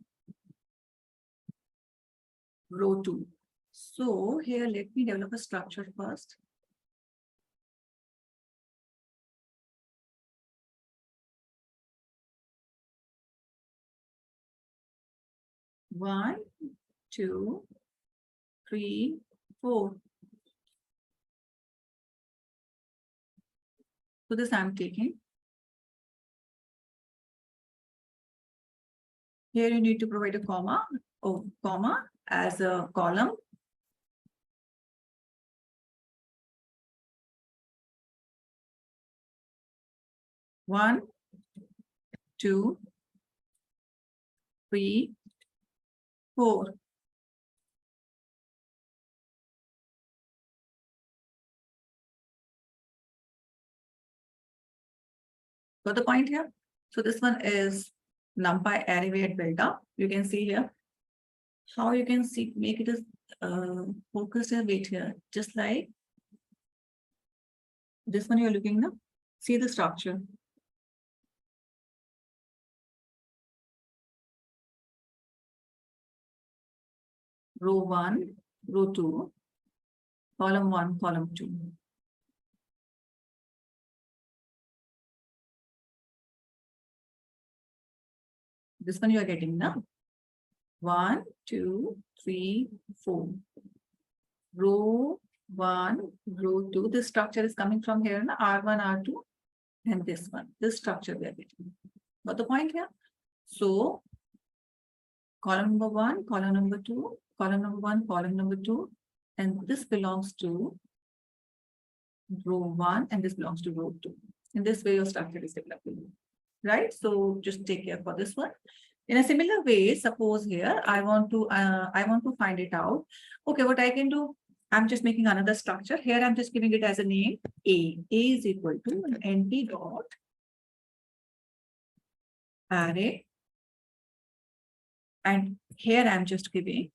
row 2. So here, let me develop a structure first. One, 2, 3, 4. So this I'm taking. Here you need to provide a comma, comma as a column. One, 2, 3, 4. Got the point here? So this one is NumPy array we had built up. You can see here how you can see, make it as focused here, wait here, just like this one you're looking now. See the structure. Row 1, row 2, column 1, column 2. This one you are getting now. 1, 2, 3, 4. Row 1, row 2. This structure is coming from here, na? R1, R2, and this one. This structure we are getting. Got the point here? So, column number 1, column number 2, column number 1, column number 2, and this belongs to row 1, and this belongs to row 2. In this way, your structure is developing, right? So just take care for this one. In a similar way, suppose here I want to find it out. Okay, what I can do, I'm just making another structure. Here I'm just giving it as a name A. A is equal to NP dot array, and here I'm just giving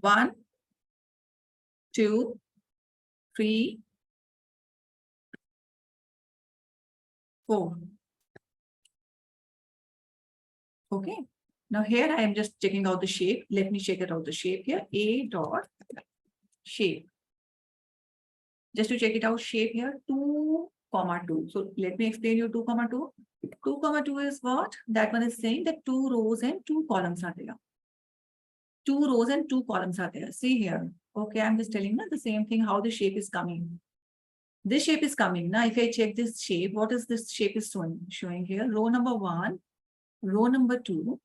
one, 2, 3, 4. Okay. Now here I am just checking out the shape. Let me check it out the shape here. A dot shape. Just to check it out, shape here 2, 2. So let me explain you 2, 2. 2, 2 is what? That one is saying that 2 rows and 2 columns are there. 2 rows and 2 columns are there. See here. Okay, I'm just telling you the same thing, how the shape is coming. This shape is coming. Now, if I check this shape, what is this shape is showing here? Row number 1, row number 2,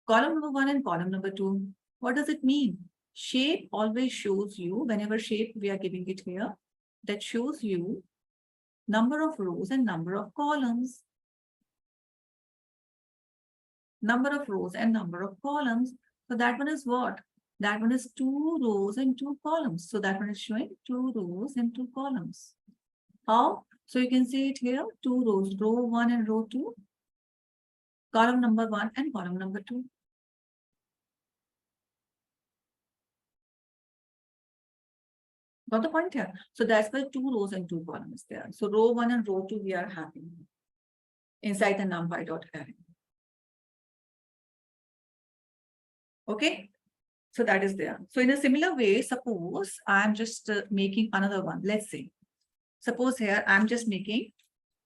column number 1 and column number 2. What does it mean? Shape always shows you, whenever shape we are giving it here, that shows you number of rows and number of columns. Number of rows and number of columns. So that one is what? That one is 2 rows and 2 columns. So that one is showing 2 rows and 2 columns. How? So you can see it here, 2 rows, row 1 and row 2, column number 1 and column number 2. Got the point here? So that's why 2 rows and 2 columns there. So row 1 and row 2 we are having inside the numpy.array. Okay, so that is there. So in a similar way, suppose I'm just making another one. Let's say, suppose here I'm just making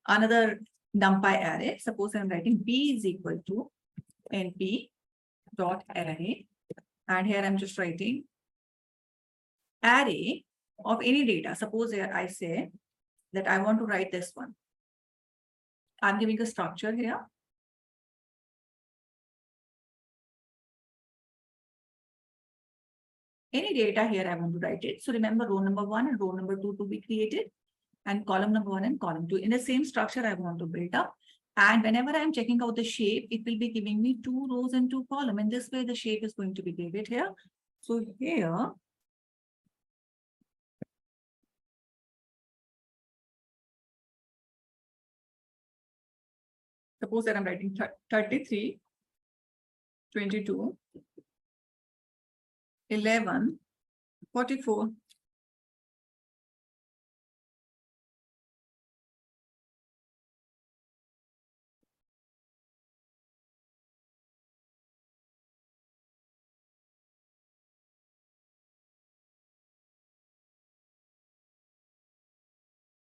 another numpy array. Suppose I'm writing B is equal to NP dot array, and here I'm just writing array of any data. Suppose here I say that I want to write this one. I'm giving a structure here. Any data here, I want to write it. So remember, row number 1 and row number 2 to be created, and column number 1 and column 2. In the same structure, I want to build up. And whenever I'm checking out the shape, it will be giving me 2 rows and 2 columns. In this way, the shape is going to be given here. So here, suppose that I'm writing 33, 22, 11, 44.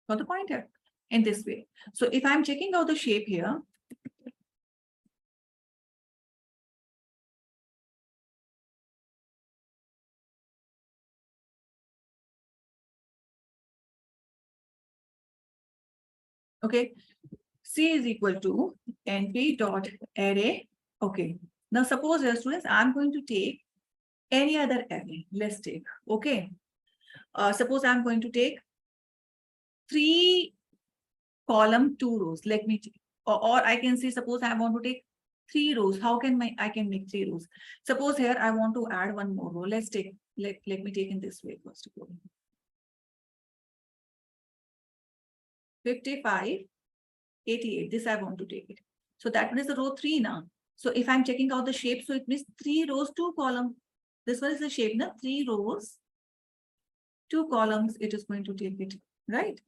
Got the point here? In this way. So if I'm checking out the shape here, okay, C is equal to NP dot array. Okay. Now suppose, dear students, I'm going to take any other array. Let's take, okay. Suppose I'm going to take 3 column 2 rows. Let me, or I can say, suppose I want to take 3 rows. How can I can make 3 rows? Suppose here I want to add one more row. Let's take, let me take in this way first of all. 55, 88. This I want to take it. So that one is the row 3 now. So if I'm checking out the shape, so it means 3 rows, 2 columns. This one is the shape now. 3 rows, 2 columns. It is going to take it, right?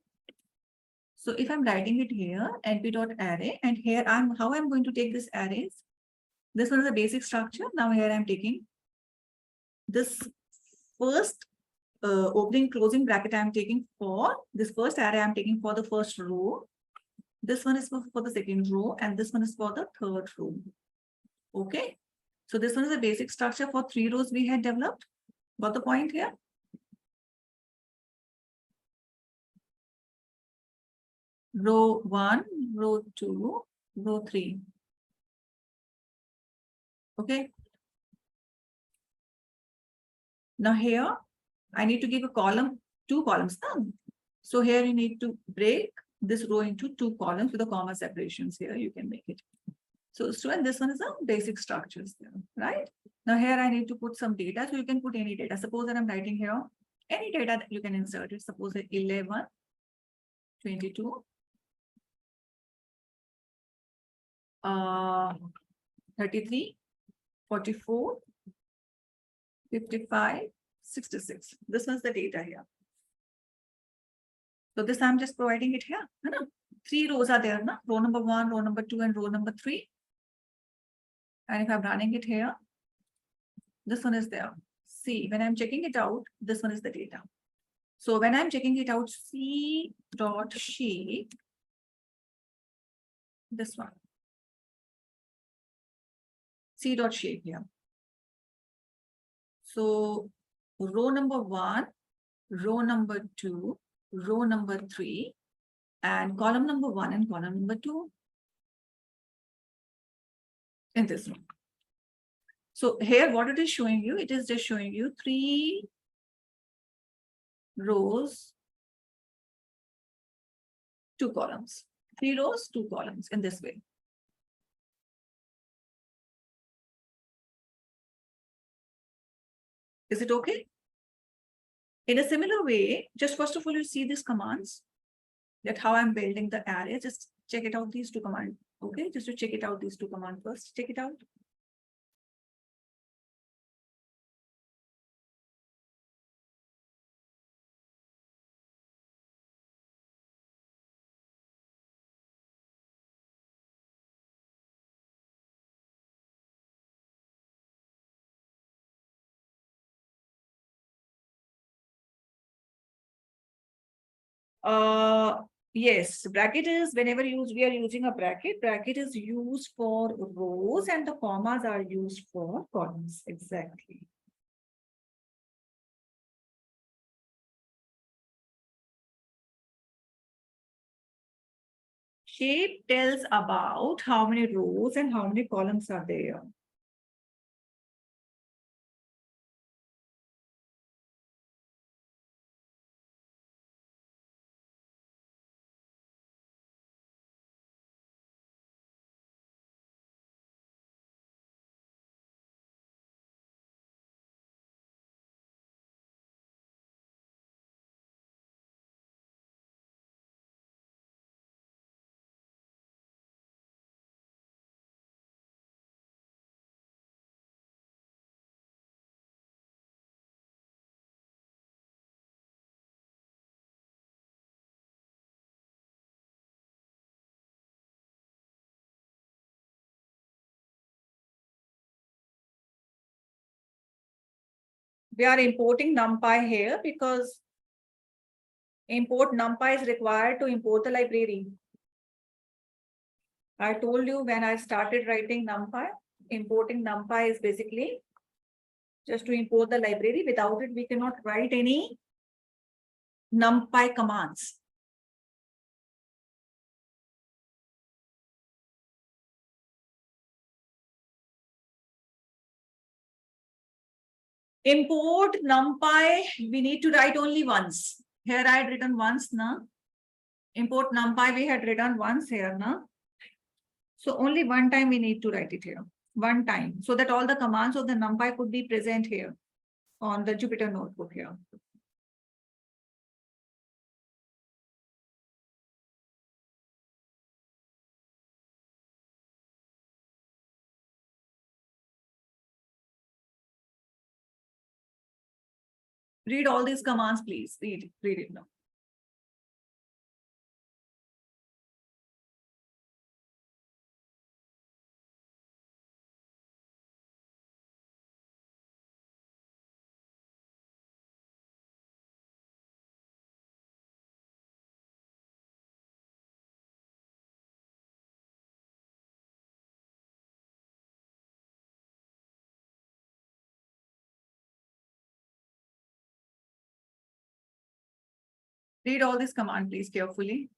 So if I'm writing it here, np.array, and here how I'm going to take this arrays. This one is the basic structure. Now here I'm taking this first opening, closing bracket I am taking for this first array, I am taking for the first row. This one is for the second row, and this one is for the third row. Okay. So this one is a basic structure for 3 rows we had developed. Got the point here? Row 1, row 2, row 3. Okay. Now here, I need to give a column, 2 columns. So here you need to break this row into 2 columns with the comma separations here. You can make it. So student, this one is the basic structures there, right? Now here I need to put some data. So you can put any data. Suppose that I'm writing here, any data that you can insert it. Suppose that 11, 22, 33, 44, 55, 66. This one's the data here. So this I'm just providing it here. 3 rows are there, no? Row number 1, row number 2, and row number 3. And if I'm running it here, this one is there. See, when I'm checking it out, this one is the data. So when I'm checking it out, C dot shape, this one. C dot shape here. So row number 1, row number 2, row number 3, and column number 1 and column number 2 in this one. So here what it is showing you, it is just showing you 3 rows, 2 columns. 3 rows, 2 columns in this way. Is it okay? In a similar way, just first of all, you see these commands, that how I'm building the array. Just check it out, these 2 commands. Okay, just to check it out, these 2 commands first. Check it out. Yes, bracket is whenever we are using a bracket. Bracket is used for rows and the commas are used for columns. Exactly. Shape tells about how many rows and how many columns are there. We are importing NumPy here because import NumPy is required to import the library. I told you when I started writing NumPy, importing NumPy is basically just to import the library. Without it, we cannot write any NumPy commands. Import NumPy, we need to write only once. Here I had written once, na. Import NumPy, we had written once here, na. So only one time we need to write it here. One time. So that all the commands of the NumPy could be present here on the Jupyter notebook here. Read all these commands, please. Read it now. Read all this command, please, carefully.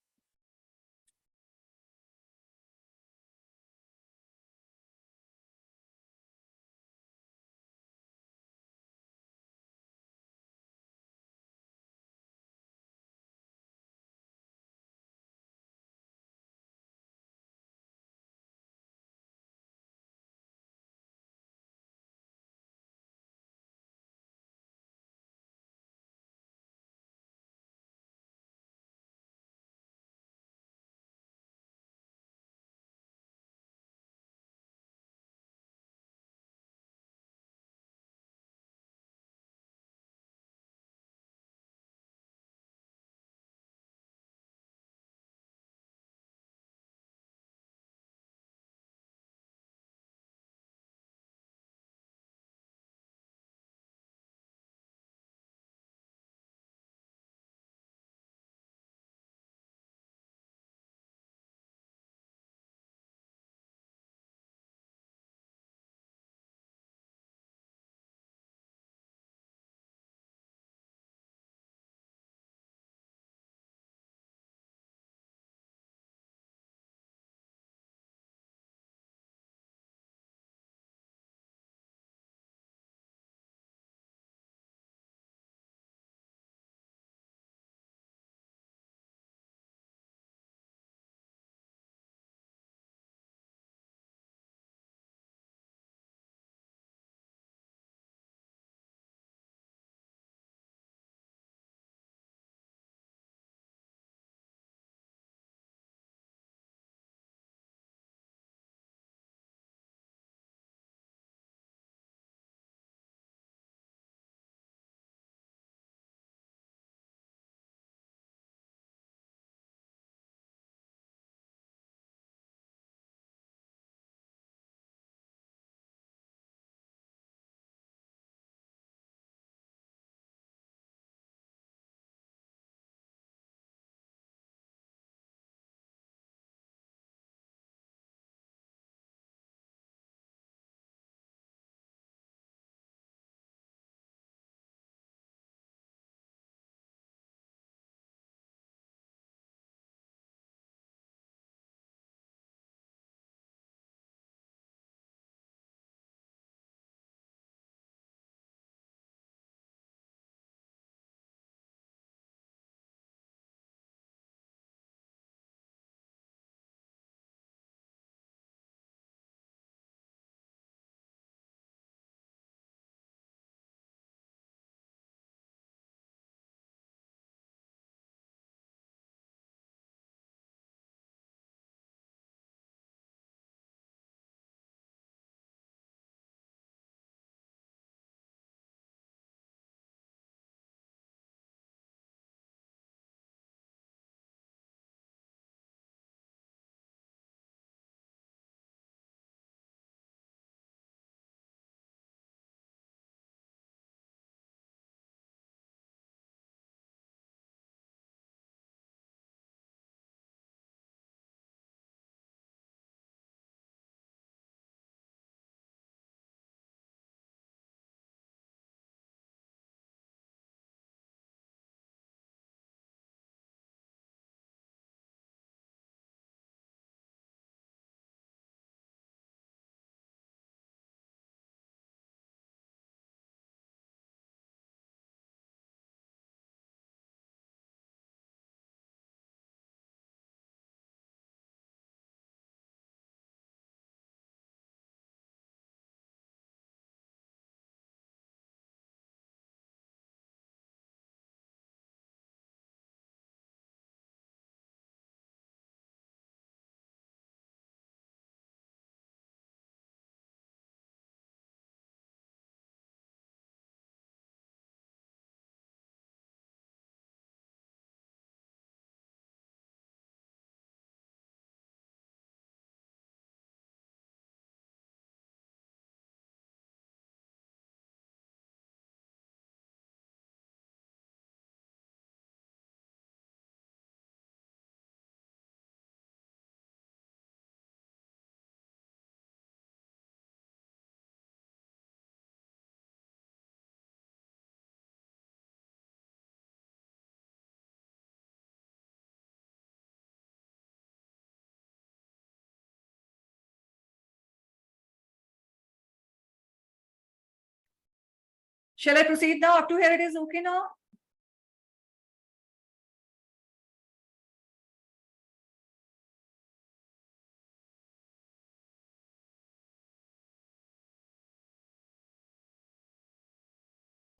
Shall I proceed now? Up to here it is okay now?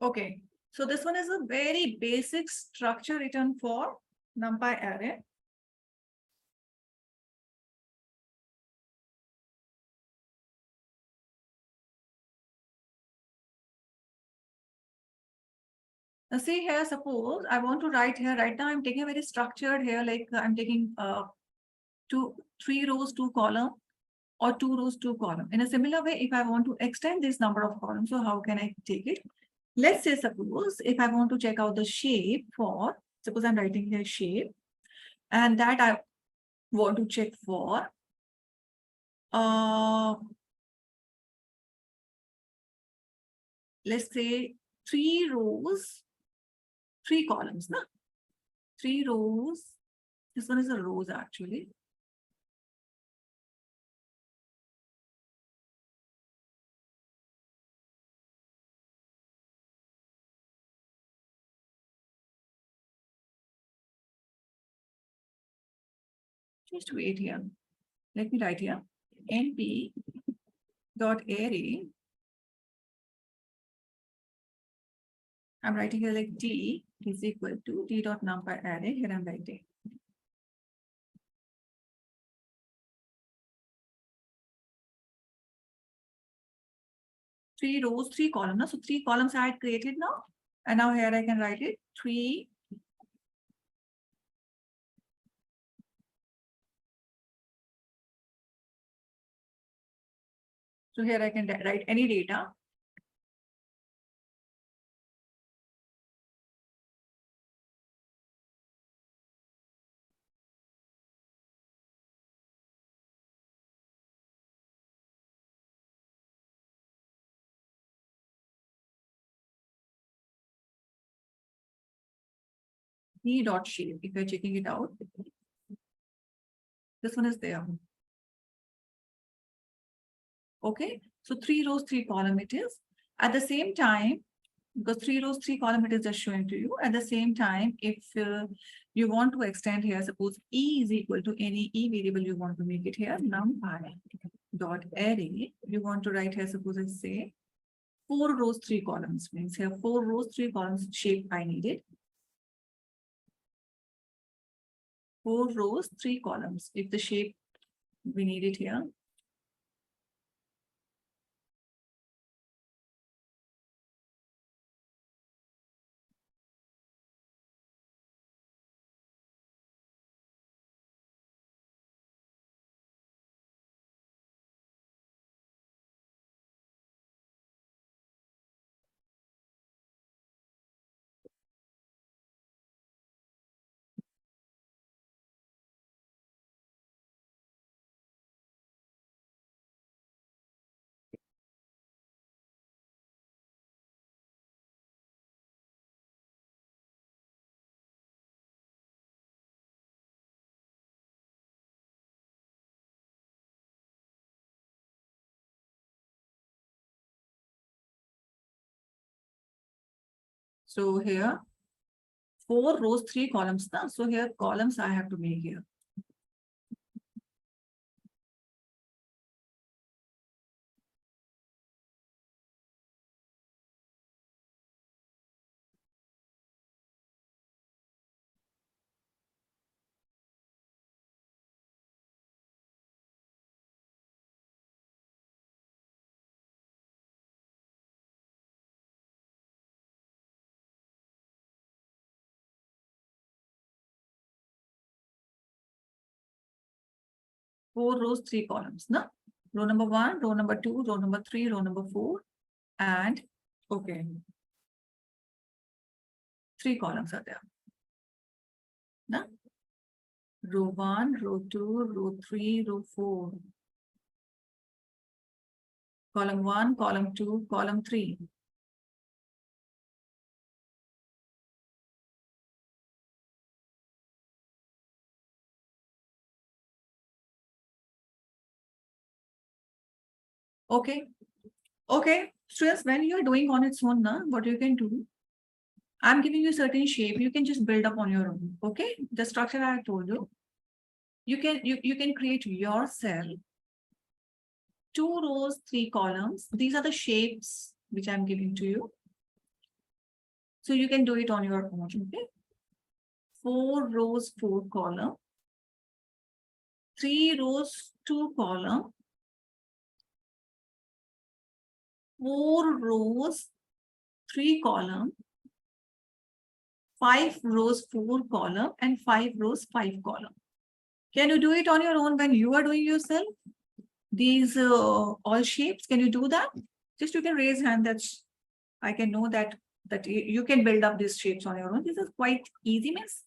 Okay, so this one is a very basic structure written for NumPy array. Now see here, suppose I want to write here, right now I'm taking a very structured here, like I'm taking 3 rows, 2 column, or 2 rows, 2 column. In a similar way, if I want to extend this number of columns, so how can I take it? Let's say, suppose if I want to check out the shape for, suppose I'm writing here shape, and that I want to check for let's say 3 rows, 3 columns, na? 3 rows. This one is a rows actually. Just wait here. Let me write here. NP dot array. I'm writing here like D is equal to D dot numpy array. Here I'm writing. Three rows, 3 columns. So 3 columns I had created now. And now here I can write it 3. So here I can write any data. D dot shape. If you're checking it out, this one is there. Okay, so 3 rows, 3 column it is. At the same time, because 3 rows, 3 column it is just showing to you. At the same time, if you want to extend here, suppose E is equal to any E variable you want to make it here, numpy dot array. You want to write here, suppose I say 4 rows, 3 columns, means here 4 rows, 3 columns shape I needed. 4 rows, 3 columns. If the shape we need it here. So here 4 rows, 3 columns. Now, so here columns I have to make here. Four rows, 3 columns. No? Row number 1, row number 2, row number 3, row number 4, and okay. 3 columns are there. No? Row 1, row 2, row 3, row 4. Column 1, column 2, column 3. Okay. Okay. Students, when you are doing on its own, what you can do, I'm giving you a certain shape. You can just build up on your own. Okay, the structure I told you. You can create yourself 2 rows, 3 columns. These are the shapes which I'm giving to you. So you can do it on your own. Okay, 4 rows, 4 column. 3 rows, 2 column. 4 rows, 3 column. 5 rows, 4 column, and 5 rows, 5 column. Can you do it on your own when you are doing yourself? These all shapes, can you do that? Just you can raise hand. That's I can know that you can build up these shapes on your own. This is quite easy, miss.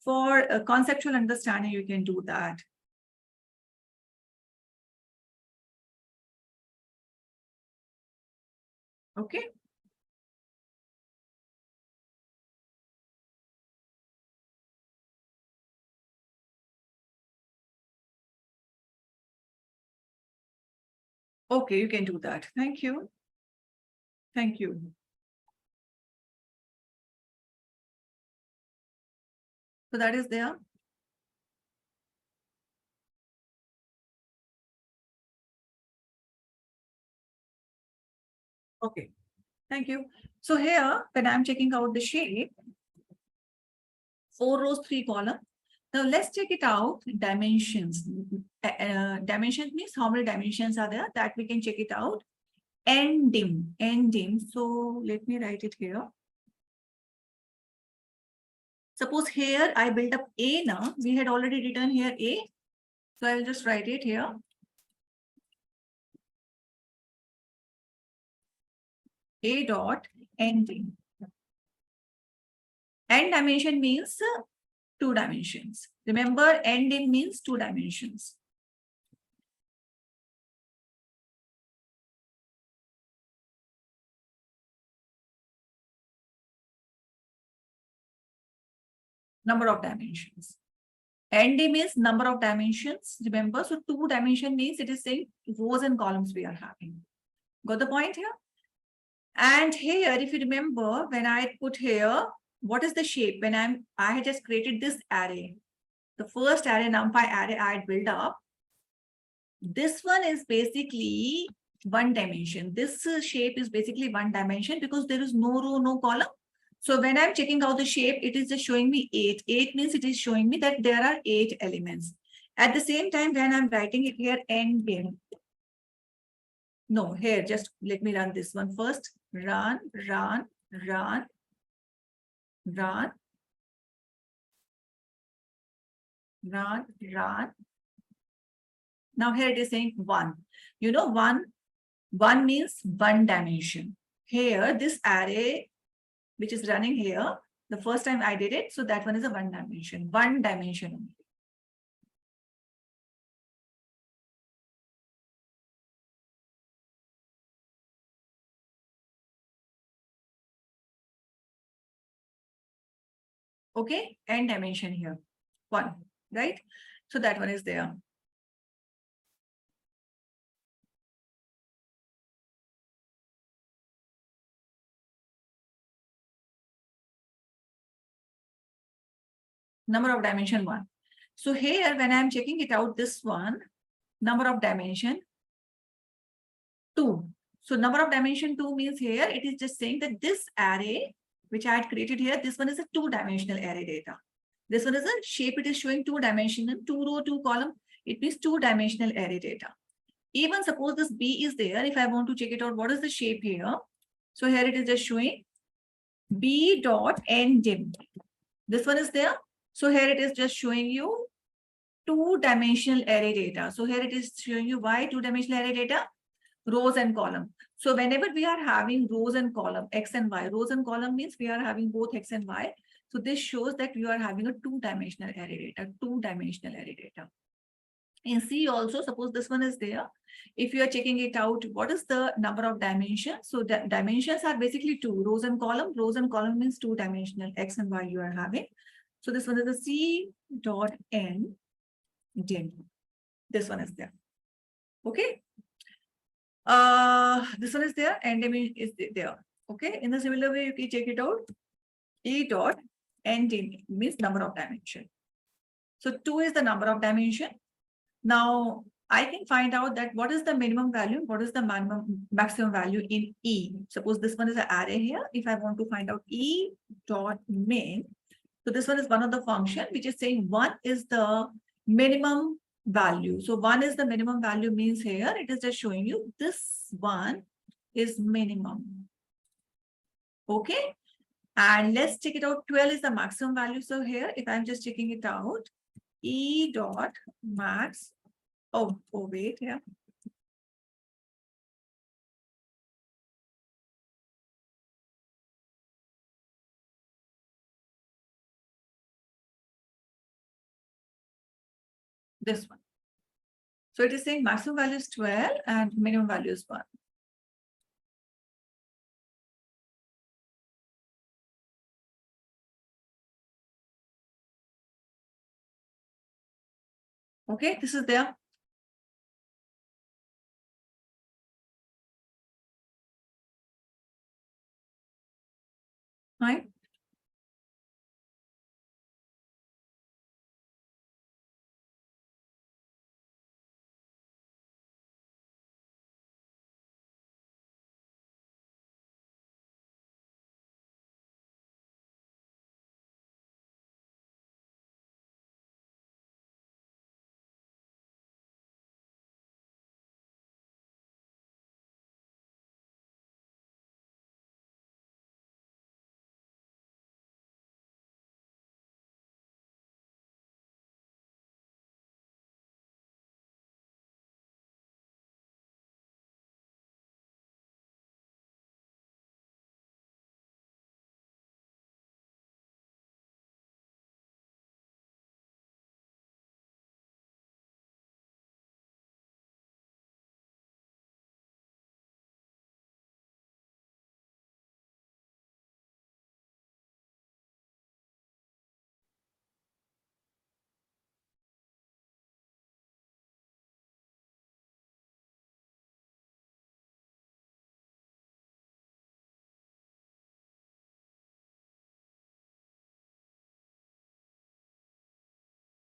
For conceptual understanding, you can do that. Okay. Okay, you can do that. Thank you. Thank you. So that is there. Okay, thank you. So here, when I'm checking out the shape, 4 rows, 3 column. Now let's check it out. Dimensions. Dimensions means how many dimensions are there, that we can check it out. Ending. So let me write it here. Suppose here I build up A now. We had already written here A. So I will just write it here. A dot ending. End dimension means 2 dimensions. Remember, ending means 2 dimensions. Number of dimensions. ND means number of dimensions. Remember, so 2 dimension means it is saying rows and columns we are having. Got the point here? And here, if you remember, when I put here, what is the shape? When I had just created this array. The first array, NumPy array I had built up. This one is basically 1 dimension. This shape is basically 1 dimension because there is no row, no column. So when I'm checking out the shape, it is just showing me 8. 8 means it is showing me that there are 8 elements. At the same time, when I'm writing it here, ending. No, here, just let me run this one first. Run. Now here it is saying 1. You know, 1 means 1 dimension. Here, this array, which is running here, the first time I did it, so that one is a 1 dimension. 1 dimension only. Okay, n dimension here. 1, right? So that one is there. Number of dimension 1. So here, when I'm checking it out, this one, number of dimension 2. So number of dimension 2 means here, it is just saying that this array, which I had created here, this one is a 2-dimensional array data. This one is a shape, it is showing 2-dimensional, 2 row, 2 column. It means 2-dimensional array data. Even suppose this B is there, if I want to check it out, what is the shape here? So here it is just showing B dot ndim. This one is there. So here it is just showing you 2-dimensional array data. So here it is showing you why 2-dimensional array data? Rows and column. So whenever we are having rows and column, X and Y, rows and column means we are having both X and Y. So this shows that you are having a 2-dimensional array data, 2-dimensional array data. In C also, suppose this one is there. If you are checking it out, what is the number of dimensions? So the dimensions are basically 2, rows and column. Rows and column means 2-dimensional, X and Y you are having. So this one is the C dot N dim. This one is there. Okay. This one is there, and is there. Okay. In the similar way, you can check it out. E dot end means number of dimension. So 2 is the number of dimension. Now I can find out that what is the minimum value, what is the maximum value in E. Suppose this one is an array here. If I want to find out E dot min, so this one is one of the function which is saying 1 is the minimum value. So 1 is the minimum value means here it is just showing you this one is minimum. Okay. And let's check it out. 12 is the maximum value. So here, if I'm just checking it out, E dot max. Oh, wait, yeah. This one. So it is saying maximum value is 12 and minimum value is 1. Okay, this is there. Right.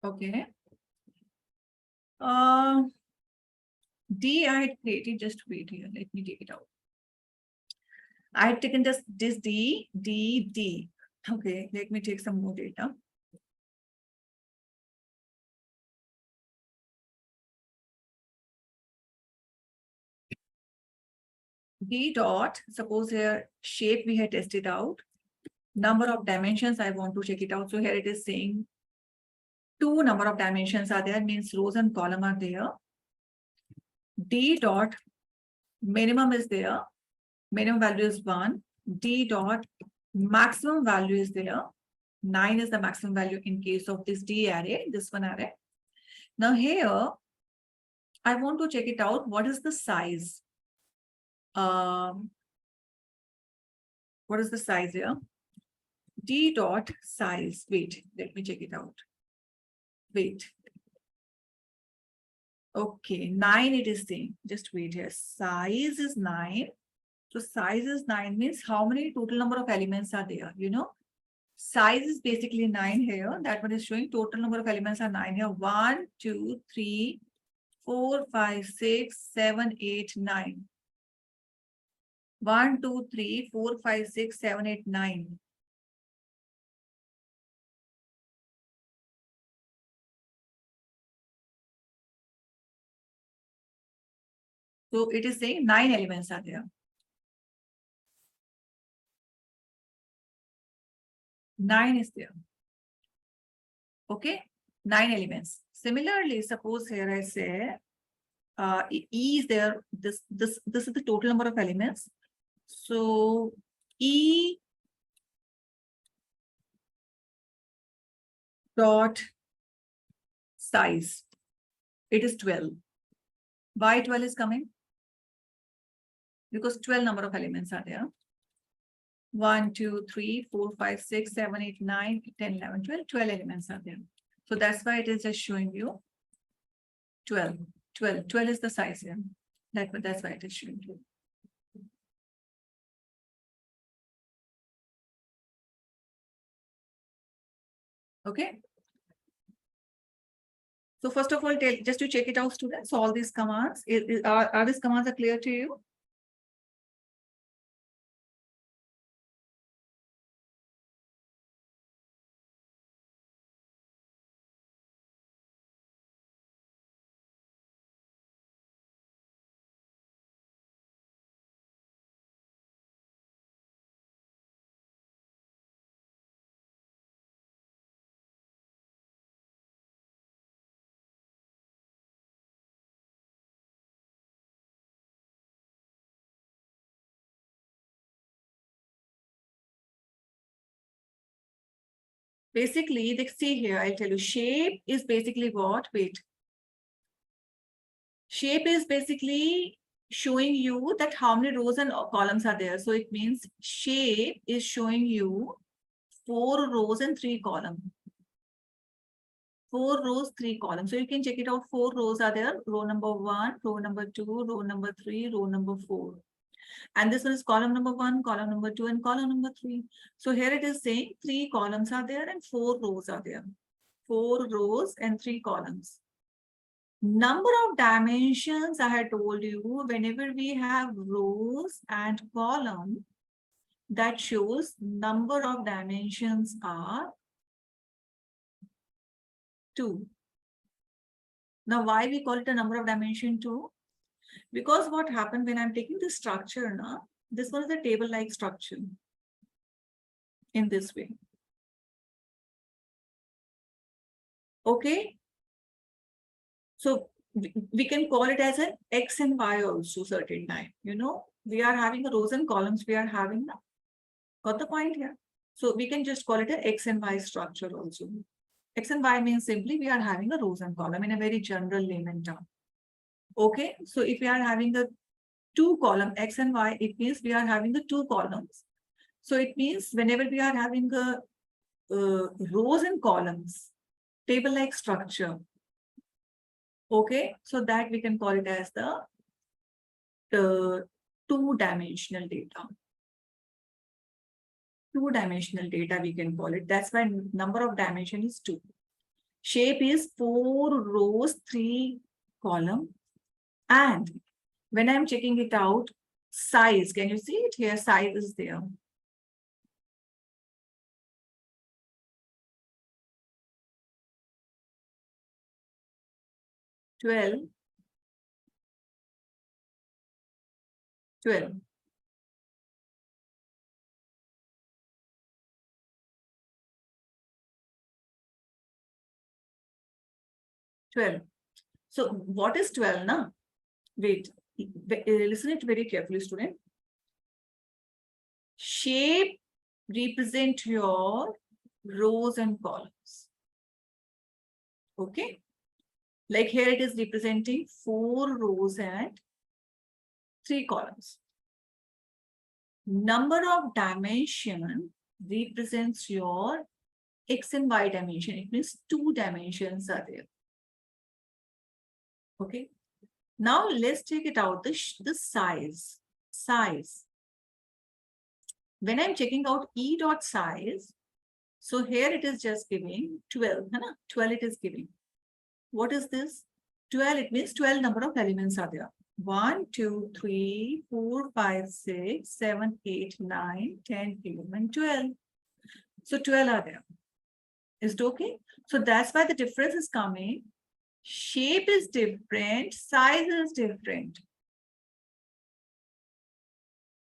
Okay. D I had created, just wait here. Let me take it out. I had taken this D. Okay, let me take some more data. D dot, suppose here shape we had tested out. Number of dimensions, I want to check it out. So here it is saying 2 number of dimensions are there, means rows and column are there. D dot minimum is there. Minimum value is 1. D dot maximum value is there. 9 is the maximum value in case of this D array, this one array. Now here, I want to check it out. What is the size? What is the size here? D dot size. Wait, let me check it out. Wait. Okay, 9 it is saying. Just wait here. Size is 9. So size is 9 means how many total number of elements are there? You know, size is basically 9 here. That one is showing total number of elements are 9 here. 1, 2, 3, 4, 5, 6, 7, 8, 9. 1, 2, 3, 4, 5, 6, 7, 8, 9. So it is saying 9 elements are there. 9 is there. Okay, 9 elements. Similarly, suppose here I say E is there. This is the total number of elements. So E dot size, it is 12. Why 12 is coming? Because 12 number of elements are there. 1, 2, 3, 4, 5, 6, 7, 8, 9, 10, 11, 12. 12 elements are there. So that's why it is just showing you 12. 12 is the size here. That's why it is showing you. Okay. So first of all, just to check it out, students, all these commands, are these commands are clear to you? Basically, they see here, I'll tell you, shape is basically what? Wait. Shape is basically showing you that how many rows and columns are there. So it means shape is showing you 4 rows and 3 columns. 4 rows, 3 columns. So you can check it out. 4 rows are there. Row number 1, row number 2, row number 3, row number 4. And this one is column number 1, column number 2, and column number 3. So here it is saying 3 columns are there and 4 rows are there. 4 rows and 3 columns. Number of dimensions, I had told you, whenever we have rows and column, that shows number of dimensions are 2. Now, why we call it a number of dimension 2? Because what happened when I'm taking this structure now, this one is a table-like structure in this way. Okay. So we can call it as an X and Y also certain time. You know, we are having the rows and columns we are having now. Got the point here? So we can just call it an X and Y structure also. X and Y means simply we are having a rows and column in a very general layman term. Okay, so if we are having the 2 column X and Y, it means we are having the 2 columns. So it means whenever we are having the rows and columns, table-like structure. Okay, so that we can call it as the 2-dimensional data. 2-dimensional data we can call it. That's why number of dimension is 2. Shape is 4 rows, 3 column. And when I'm checking it out, size, can you see it here? Size is there. Twelve. 12. So what is 12 now? Wait, listen it very carefully, student. Shape represent your rows and columns. Okay. Like here it is representing 4 rows and 3 columns. Number of dimension represents your X and Y dimension. It means 2 dimensions are there. Okay. Now let's take it out, the size. Size. When I'm checking out E dot size, so here it is just giving 12. 12 it is giving. What is this? 12, it means 12 number of elements are there. 1, 2, 3, 4, 5, 6, 7, 8, 9, 10, 11, 12. So 12 are there. Is it okay? So that's why the difference is coming. Shape is different, size is different.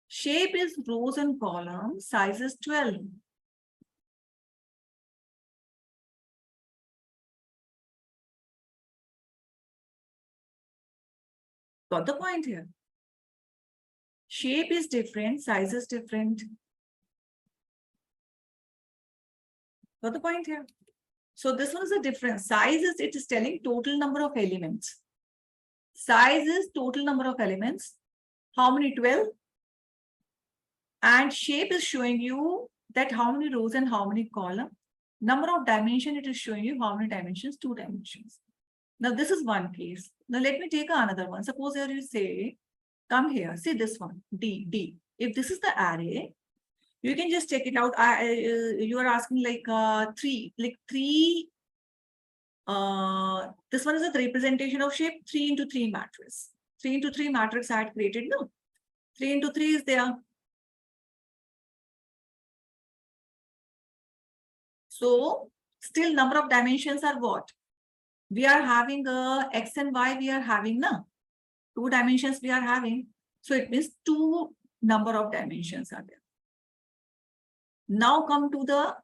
Shape is rows and columns, size is 12. Got the point here? Shape is different, size is different. Got the point here? So this one is a difference. Size is, it is telling total number of elements. Size is total number of elements. How many? 12. And shape is showing you that how many rows and how many columns. Number of dimension, it is showing you how many dimensions, 2 dimensions. Now this is one case. Now let me take another one. Suppose here you say, come here, see this one, D. If this is the array, you can just check it out. You are asking like three. This one is a representation of shape 3 into 3 matrix. 3 into 3 matrix I had created. No, 3 into 3 is there. So still number of dimensions are what? We are having X and Y, we are having no 2 dimensions we are having. So it means 2 number of dimensions are there. Now come to the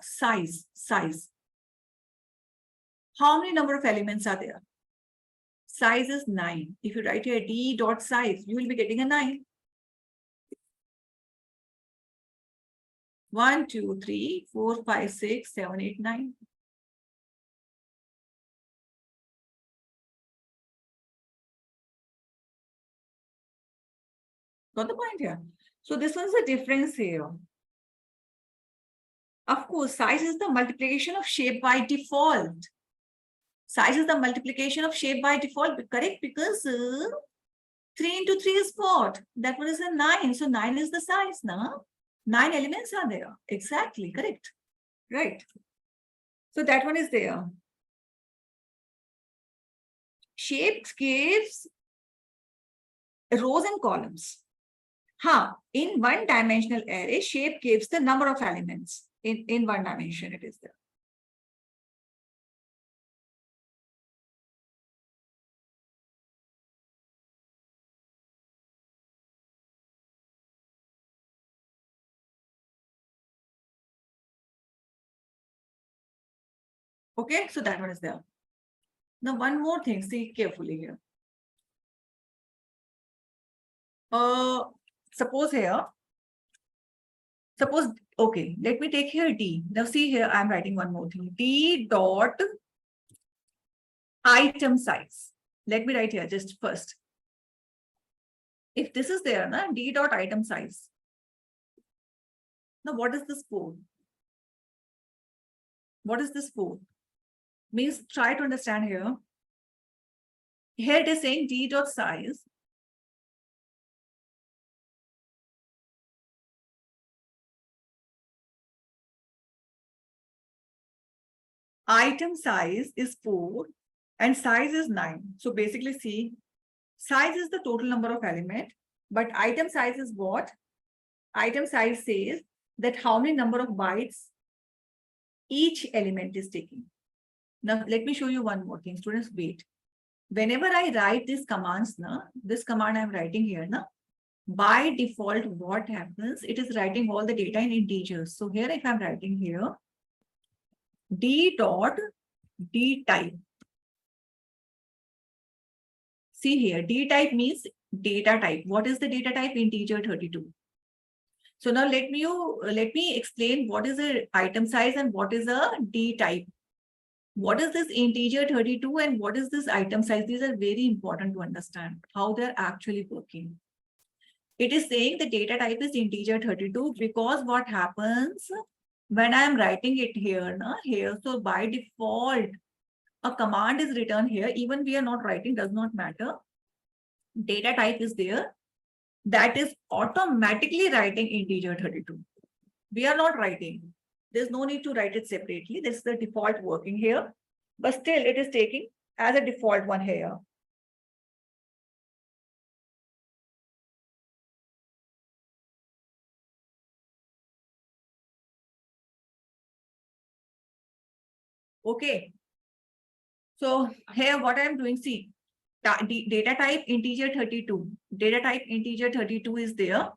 size. How many number of elements are there? Size is 9. If you write here D dot size, you will be getting a 9. 1, 2, 3, 4, 5, 6, 7, 8, 9. Got the point here? So this one's the difference here. Of course, size is the multiplication of shape by default. Size is the multiplication of shape by default, correct? Because 3 into 3 is what? That one is a 9. So 9 is the size, no? 9 elements are there. Exactly, correct. Right. So that one is there. Shapes gives rows and columns. In one dimensional array, shape gives the number of elements. In one dimension, it is there. Okay, so that one is there. Now, one more thing, see carefully here. Suppose, okay, let me take here D. Now see here, I'm writing one more thing. D dot item size. Let me write here just first. If this is there, na, D dot item size. Now what is this for? What is this for? Means try to understand here. Here it is saying D dot size. Item size is 4 and size is 9. So basically see, size is the total number of element, but item size is what? Item size says that how many number of bytes each element is taking. Now, let me show you one more thing. Students, wait. Whenever I write these commands, this command I'm writing here, by default, what happens? It is writing all the data in integers. So here, if I'm writing here, D dot D type. See here, D type means data type. What is the data type? Integer 32. So now let me explain what is the item size and what is a D type. What is this integer 32 and what is this item size? These are very important to understand how they're actually working. It is saying the data type is integer 32 because what happens when I'm writing it here, so by default, a command is written here, even we are not writing, does not matter. Data type is there. That is automatically writing integer 32. We are not writing. There's no need to write it separately. This is the default working here. But still, it is taking as a default one here. Okay. So here what I'm doing, see, data type integer 32. Data type integer 32 is there.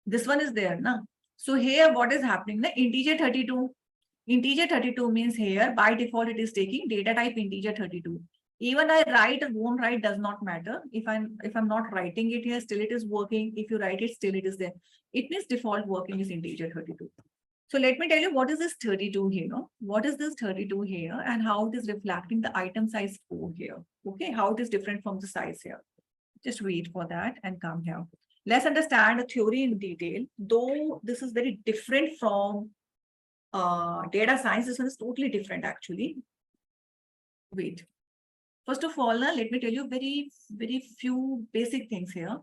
This one is there, na? So here what is happening? Na? Integer 32. Integer 32 means here by default it is taking data type integer 32. Even I write or won't write does not matter. If I'm not writing it here, still it is working. If you write it, still it is there. It means default working is integer 32. So let me tell you what is this 32 here. What is this 32 here and how it is reflecting the item size 4 here. Okay, how it is different from the size here. Just wait for that and come here. Let's understand the theory in detail, though this is very different from data science, this one is totally different actually. Wait. First of all, let me tell you very few basic things here.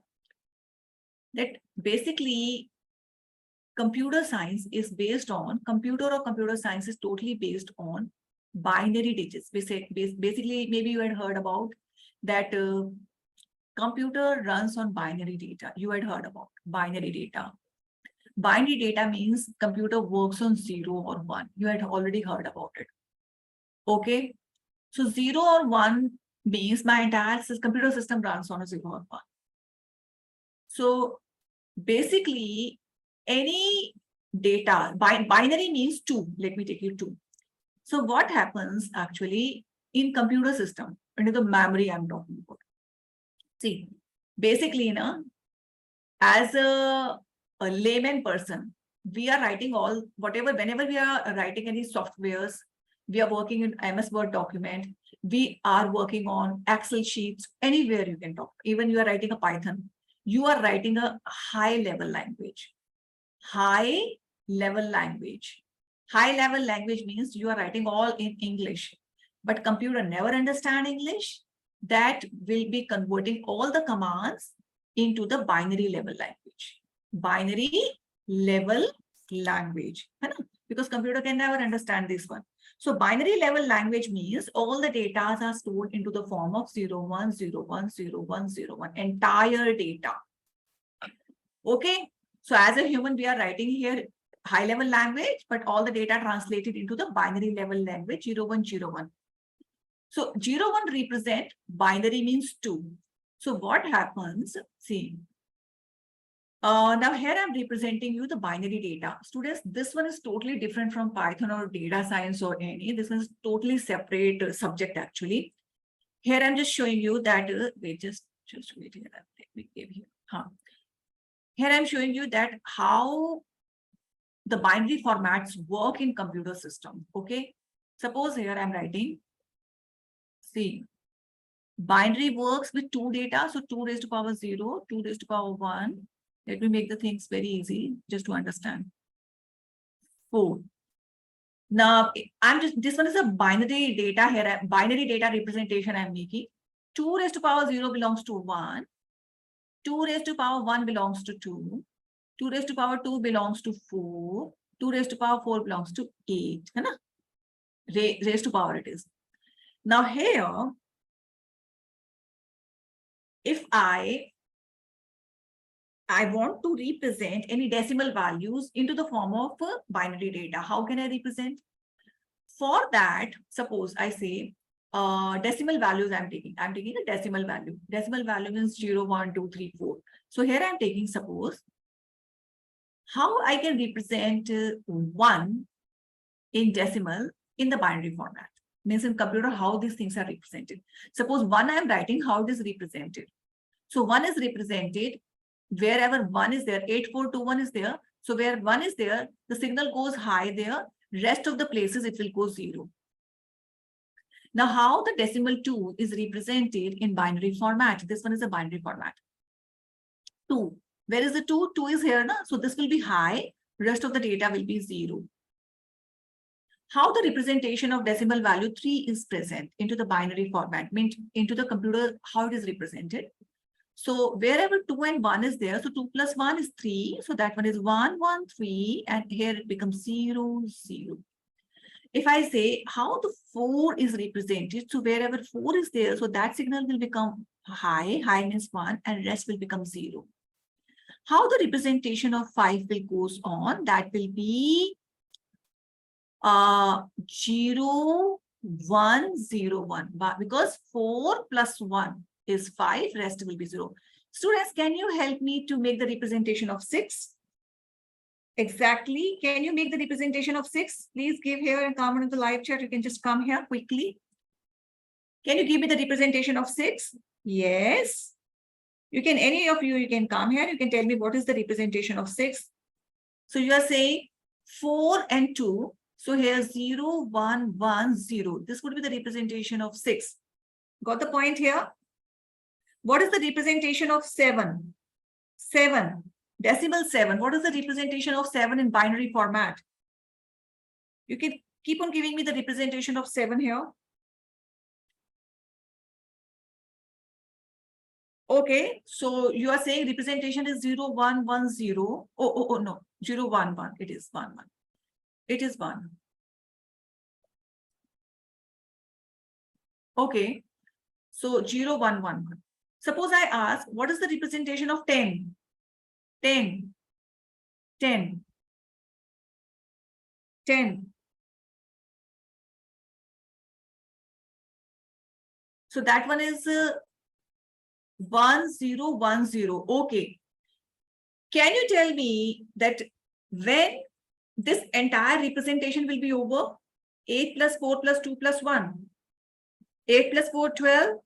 That basically computer science is based on, computer science is totally based on binary digits. Basically, maybe you had heard about that computer runs on binary data. You had heard about binary data. Binary data means computer works on 0 or 1. You had already heard about it. Okay. So 0 or 1 means my entire computer system runs on a 0 or 1. So basically, any data, binary means 2. Let me take you 2. So what happens actually in computer system, into the memory I'm talking about. See, basically, as a layman person, we are writing all, whenever we are writing any softwares, we are working in MS Word document, we are working on Excel sheets, anywhere you can talk. Even you are writing a Python, you are writing a high level language. High level language. High level language means you are writing all in English, but computer never understand English. That will be converting all the commands into the binary level language. Binary level language. Because computer can never understand this one. So binary level language means all the data are stored into the form of 0, 1, 0, 1, 0, 1, 0, 1, entire data. Okay. So as a human, we are writing here high level language, but all the data translated into the binary level language 0, 1, 0, 1. So 0, 1 represent binary means 2. So what happens? See, now here I'm representing you the binary data. Students, this one is totally different from Python or data science or any. This one is totally separate subject actually. Here I'm just showing you that, wait, just wait here. Let me give you. Here I'm showing you that how the binary formats work in computer system. Okay. Suppose here I'm writing, see, binary works with 2 data. So 2 raised to power 0, 2 raised to power 1. Let me make the things very easy just to understand. 4. Now this one is a binary data here. Binary data representation I'm making. 2 raised to power 0 belongs to 1. 2 raised to power 1 belongs to 2. 2 raised to power 2 belongs to 4. 2 raised to power 4 belongs to 8. Raised to power it is. Now here, if I want to represent any decimal values into the form of binary data, how can I represent? For that, suppose I say decimal values I'm taking a decimal value. Decimal value means 0, 1, 2, 3, 4. So here I'm taking, suppose, how I can represent 1 in decimal in the binary format. Means in computer, how these things are represented. Suppose 1 I'm writing, how it is represented. So 1 is represented wherever 1 is there, 8421 is there. So where 1 is there, the signal goes high there. Rest of the places it will go 0. Now, how the decimal 2 is represented in binary format? This one is a binary format. 2. Where is the 2? 2 is here. So this will be high. Rest of the data will be 0. How the representation of decimal value 3 is present into the binary format, means into the computer, how it is represented. So wherever 2 and 1 is there, so 2 plus 1 is 3. So that one is 1, 1, 3, and here it becomes 0, 0. If I say how the 4 is represented, so wherever 4 is there, so that signal will become high, high means 1, and rest will become 0. How the representation of 5 will goes on, that will be 0, 1, 0, 1, because 4 plus 1 is 5, rest will be 0. Students, can you help me to make the representation of 6? Exactly. Can you make the representation of 6? Please give here and comment in the live chat. You can just come here quickly. Can you give me the representation of 6? Yes. You can, any of you can come here. You can tell me what is the representation of 6. So you are saying 4 and 2. So here 0, 1, 1, 0. This would be the representation of 6. Got the point here? What is the representation of 7? 7. Decimal 7. What is the representation of 7 in binary format? You can keep on giving me the representation of 7 here. Okay, so you are saying representation is 0, 1, 1, 0. Oh, no, 0, 1, 1. It is 1, 1. It is 1. Okay, so 0, 1, 1, 1. Suppose I ask, what is the representation of 10? 10, 10, 10. So that one is 1, 0, 1, 0. Okay. Can you tell me that when this entire representation will be over? 8 plus 4 plus 2 plus 1. 8 plus 4, 12.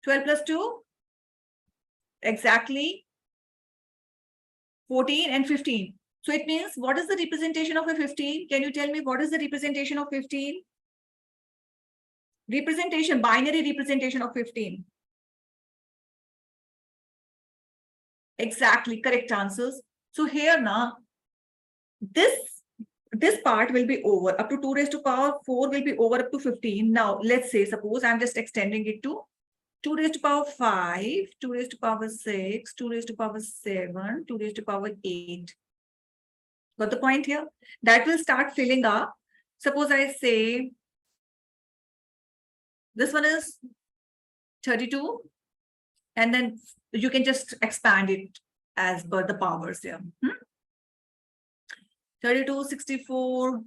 12 plus 2. Exactly. 14 and 15. So it means, what is the representation of a 15? Can you tell me what is the representation of 15? Representation, binary representation of 15. Exactly, correct answers. So here now, this part will be over. Up to 2 raised to power 4 will be over up to 15. Now, let's say, suppose I'm just extending it to 2 raised to power 5, 2 raised to power 6, 2 raised to power 7, 2 raised to power 8. Got the point here? That will start filling up. Suppose I say, this one is 32, and then you can just expand it as per the powers here. 32, 64,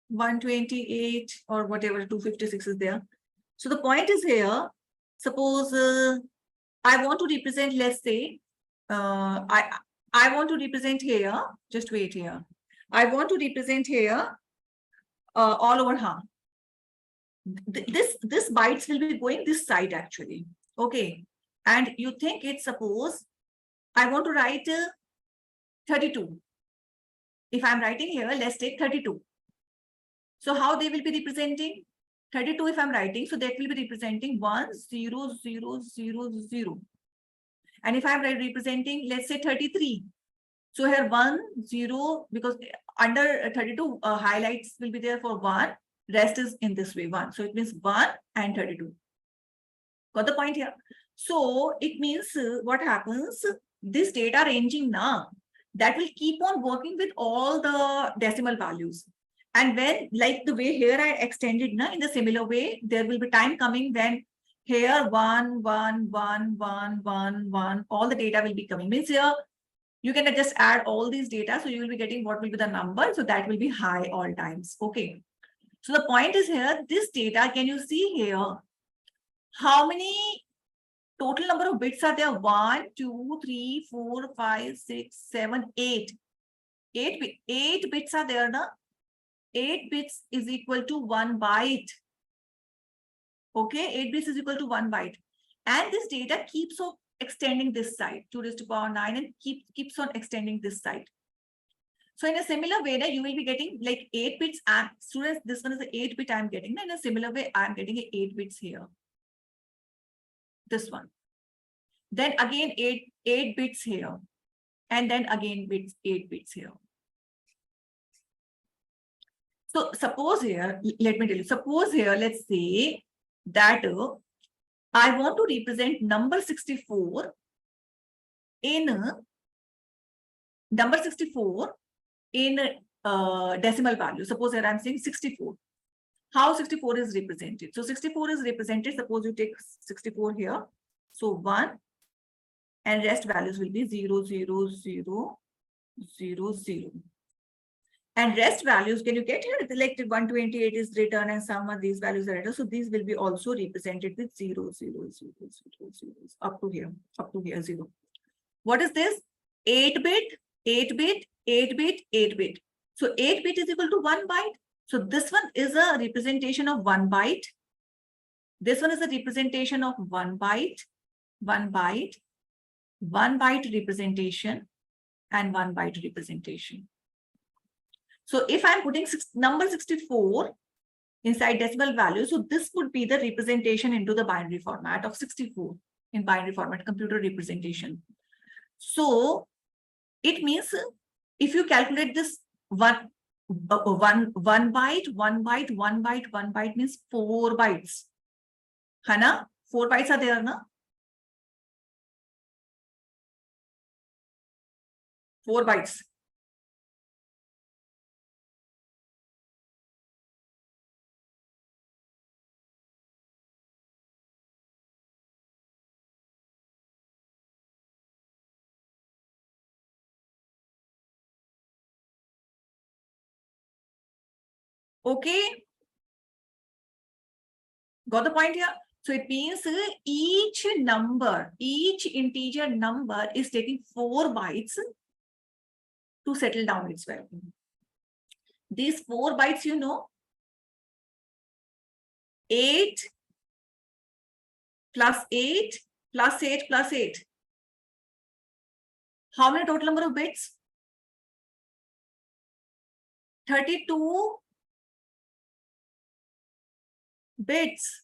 128, or whatever, 256 is there. So the point is here, suppose I want to represent, let's say, I want to represent here, just wait here. I want to represent here all over here. This bytes will be going this side actually. Okay. And you think it's, suppose I want to write 32. If I'm writing here, let's take 32. So how they will be representing? 32 if I'm writing, so that will be representing 1, 0, 0, 0, 0. And if I'm representing, let's say 33. So here 1, 0, because under 32 highlights will be there for 1. Rest is in this way, 1. So it means 1 and 32. Got the point here? So it means what happens? This data ranging now, that will keep on working with all the decimal values. And when, like the way here I extended now, in the similar way, there will be time coming when here 1, 1, 1, 1, 1, 1, all the data will be coming. Means here, you can just add all these data. So you will be getting what will be the number. So that will be high all times. Okay. So the point is here, this data, can you see here, how many total number of bits are there? 1, 2, 3, 4, 5, 6, 7, 8. 8 bits are there now. 8 bits is equal to 1 byte. Okay, 8 bits is equal to 1 byte. And this data keeps on extending this side, 2 raised to power 9, and keeps on extending this side. So in a similar way, you will be getting like 8 bits. And students, this one is the 8 bit I'm getting. In a similar way, I'm getting 8 bits here. This one. Then again 8 bits here. And then again 8 bits here. So suppose here, let me tell you, suppose here, let's say that I want to represent number 64 in decimal value. Suppose here I'm saying 64. How 64 is represented? So 64 is represented, suppose you take 64 here. So 1 and rest values will be 0, 0, 0, 0, 0. And rest values, can you get here? Like 128 is written and some of these values are written. So these will be also represented with 0, 0, 0, 0, 0, up to here, 0. What is this? 8 bit, 8 bit, 8 bit, 8 bit. So 8 bit is equal to 1 byte. So this one is a representation of 1 byte. This one is a representation of 1 byte, 1 byte, 1 byte representation, and 1 byte representation. So if I'm putting number 64 inside decimal value, so this would be the representation into the binary format of 64 in binary format, computer representation. So it means if you calculate this one byte, one byte means 4 bytes. Hana, 4 bytes are there, na? 4 bytes. Okay. Got the point here? So it means each number, each integer number is taking 4 bytes to settle down its value. These 4 bytes, you know, 8 plus 8 plus 8 plus 8. How many total number of bits? 32 bits.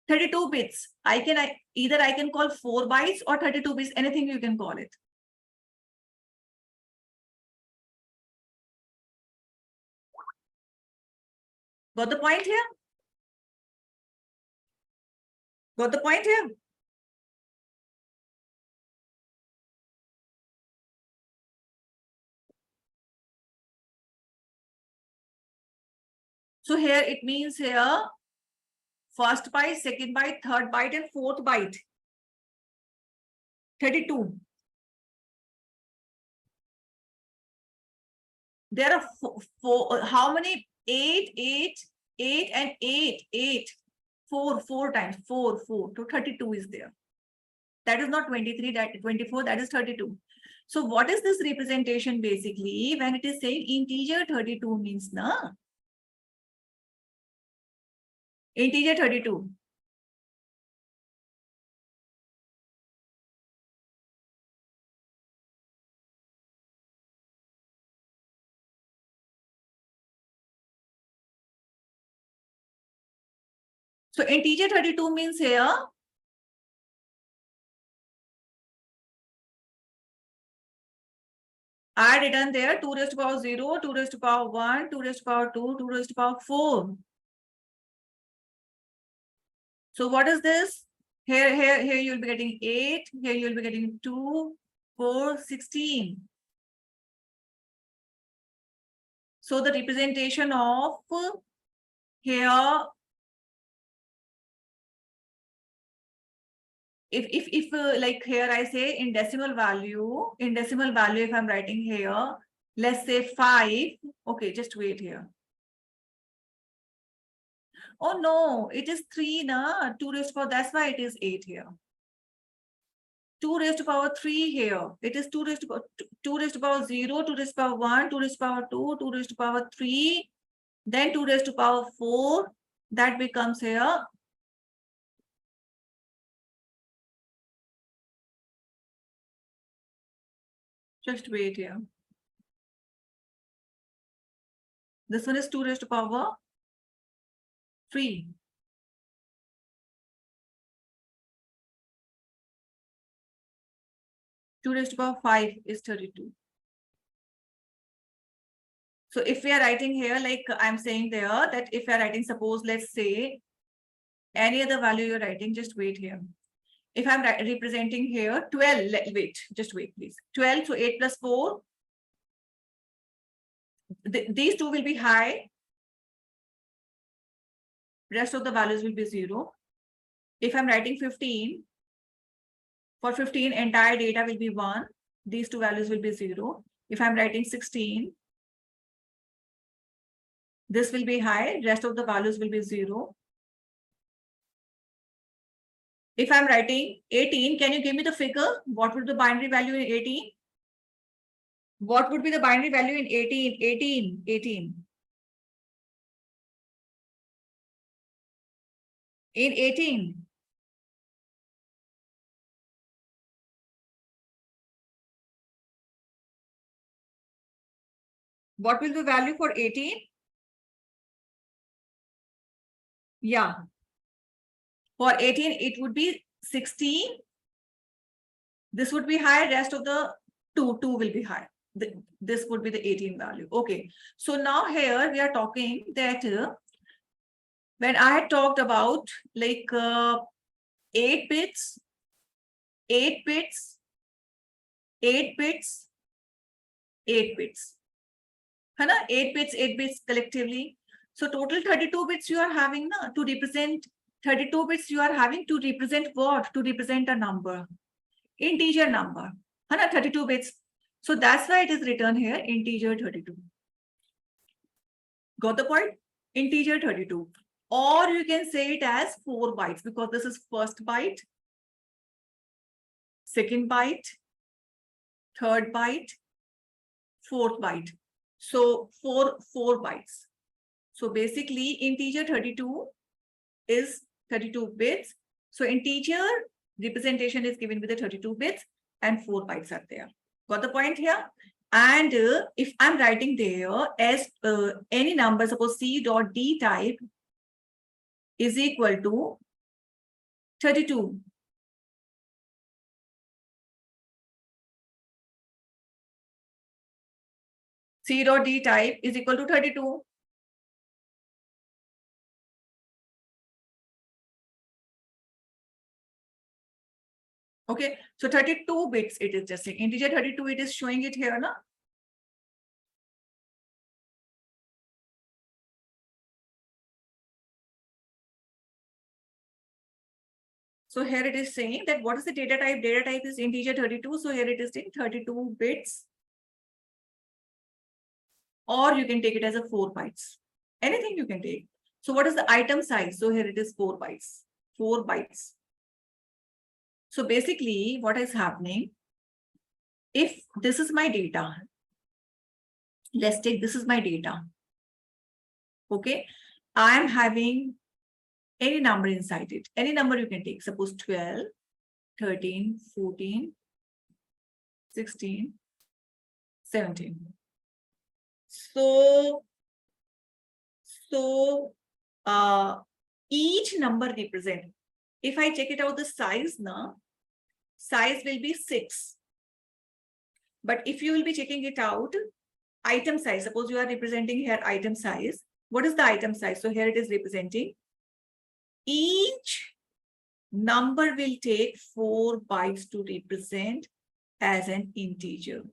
32 bits. Either I can call 4 bytes or 32 bits, anything you can call it. Got the point here? Got the point here? So here it means here first byte, second byte, third byte, and fourth byte. 32. There are four how many? 8, 8, 8, and 8, 8. 4 times. 4. So 32 is there. That is not 23, that 24, that is 32. So what is this representation basically? When it is saying integer 32 means na? Integer 32. So integer 32 means here I had written there 2 raised to power 0, 2 raised to power 1, 2 raised to power 2, 2 raised to power 4. So what is this? Here you'll be getting 8, here you'll be getting 2, 4, 16. So the representation of here, if like here I say in decimal value, if I'm writing here, let's say 5. Okay, just wait here. Oh no, it is 3 na, 2 raised to power, that's why it is 8 here. 2 raised to power 3 here. It is 2 raised to power 2 raised to power 0, 2 raised to power 1, 2 raised to power 2, 2 raised to power 3, then 2 raised to power 4. That becomes here. Just wait here. This one is 2 raised to power 3. Two raised to power 5 is 32. So if we are writing here, like I'm saying there, that if we are writing, suppose, let's say, any other value you're writing, just wait here. If I'm representing here 12, wait, just wait, please. 12, so 8 plus 4. These two will be high. Rest of the values will be 0. If I'm writing 15, for 15, entire data will be 1. These two values will be 0. If I'm writing 16, this will be high. Rest of the values will be 0. If I'm writing 18, can you give me the figure? What would the binary value in 18? What would be the binary value in 18? 18. In 18. What will be the value for 18? Yeah. For 18, it would be 16. This would be high. Rest of the 2 will be high. This would be the 18 value. Okay. So now here we are talking that when I had talked about like 8 bits, 8 bits, 8 bits, 8 bits. है ना? 8 bits collectively. So total 32 bits you are having na, to represent 32 bits you are having to represent what? To represent a number. Integer number. है ना? 32 bits. So that's why it is written here integer 32. Got the point? Integer 32. Or you can say it as 4 bytes because this is first byte, second byte, third byte, fourth byte. So 4 bytes. So basically integer 32 is 32 bits. So integer representation is given with the 32 bits and 4 bytes are there. Got the point here? And if I'm writing there as any number, suppose C dot D type is equal to 32. C dot D type is equal to 32. Okay, so 32 bits it is just saying. Integer 32, it is showing it here, na? So here it is saying that what is the data type? Data type is integer 32. So here it is saying 32 bits. Or you can take it as a 4 bytes. Anything you can take. So what is the item size? So here it is 4 bytes. 4 bytes. So basically what is happening, if this is my data, let's take this is my data. Okay, I am having any number inside it. Any number you can take. Suppose 12, 13, 14, 16, 17. So each number represent. If I check it out the size now, size will be 6. But if you will be checking it out, item size, suppose you are representing here item size. What is the item size? So here it is representing. Each number will take 4 bytes to represent as an integer.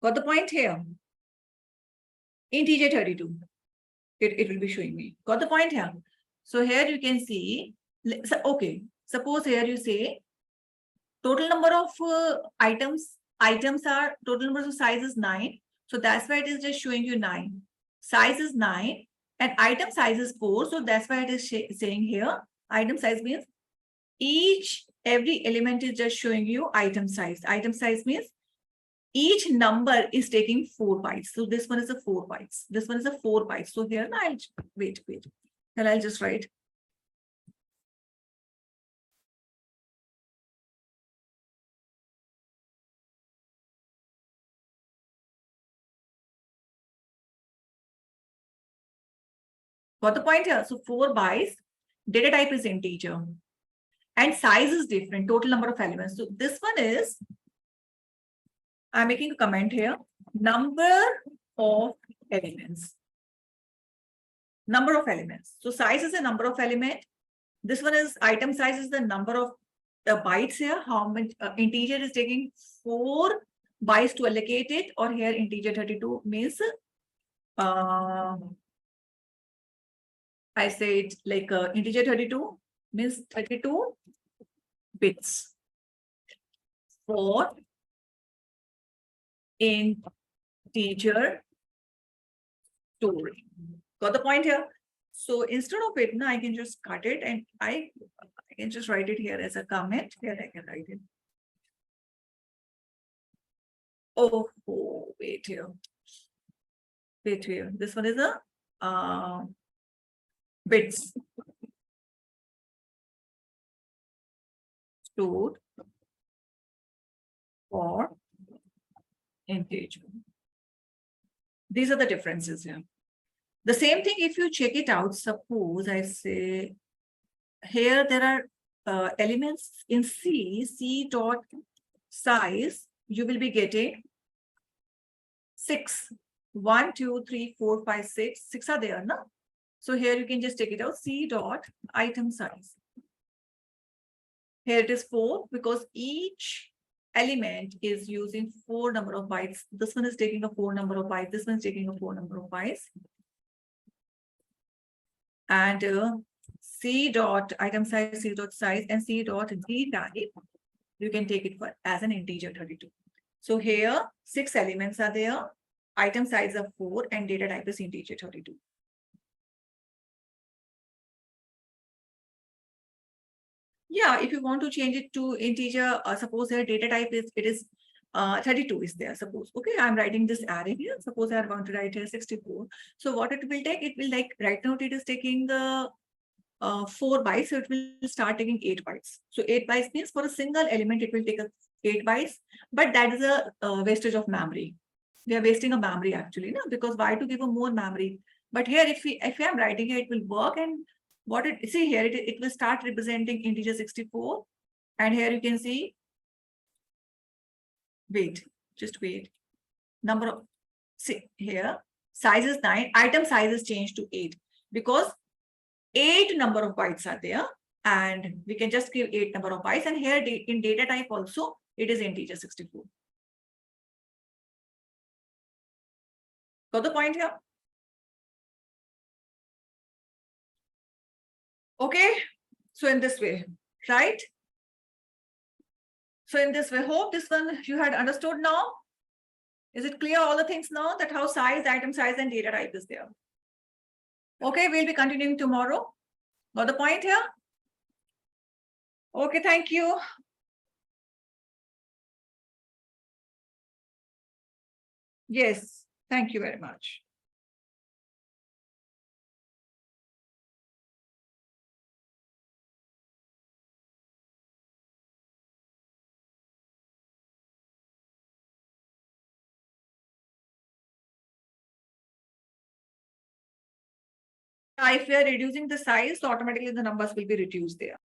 Got the point here? Integer 32. It will be showing me. Got the point here? So here you can see, okay, suppose here you say total number of items are, total number of size is 9. So that's why it is just showing you 9. Size is 9 and item size is 4. So that's why it is saying here, item size means every element is just showing you item size. Item size means each number is taking 4 bytes. So this one is a 4 bytes. This one is a 4 bytes. So here, I'll wait. And I'll just write. Got the point here? So 4 bytes, data type is integer. And size is different, total number of elements. So this one is, I'm making a comment here, number of elements. Number of elements. So size is a number of element. This one is item size is the number of the bytes here. How much integer is taking 4 bytes to allocate it, or here integer 32 means I said like integer 32 means 32 bits for integer story. Got the point here? So instead of it, now I can just cut it and I can just write it here as a comment. Here I can write it. Oh, wait here. Wait here. This one is a bits stored for integer. These are the differences here. The same thing, if you check it out, suppose I say here there are elements in C dot size, you will be getting 6. 1, 2, 3, 4, 5, 6. 6 are there, no? So here you can just take it out. C dot item size. Here it is 4 because each element is using 4 number of bytes. This one is taking a 4 number of bytes. This one is taking a 4 number of bytes. And C dot item size, C dot size, and C dot D type, you can take it for as an integer 32. So here 6 elements are there. Item size of 4 and data type is integer 32. Yeah, if you want to change it to integer, suppose here data type is 32 is there, suppose. Okay, I'm writing this array here. Suppose I want to write here 64. So what it will take, it will like right now it is taking the 4 bytes, so it will start taking 8 bytes. So 8 bytes means for a single element, it will take 8 bytes, but that is a wastage of memory. We are wasting a memory actually, no? Because why to give a more memory? But here, if I'm writing here, it will work. And what it see here, it will start representing integer 64. And here you can see, just wait. Number of, see here, size is 9, item size is changed to 8 because 8 number of bytes are there, and we can just give 8 number of bytes. And here in data type also, it is integer 64. Got the point here? Okay, so in this way, right? So in this way, hope this one you had understood now. Is it clear all the things now that how size, item size, and data type is there? Okay, we'll be continuing tomorrow. Got the point here? Okay, thank you. Yes, thank you very much. If we are reducing the size, so automatically the numbers will be reduced there.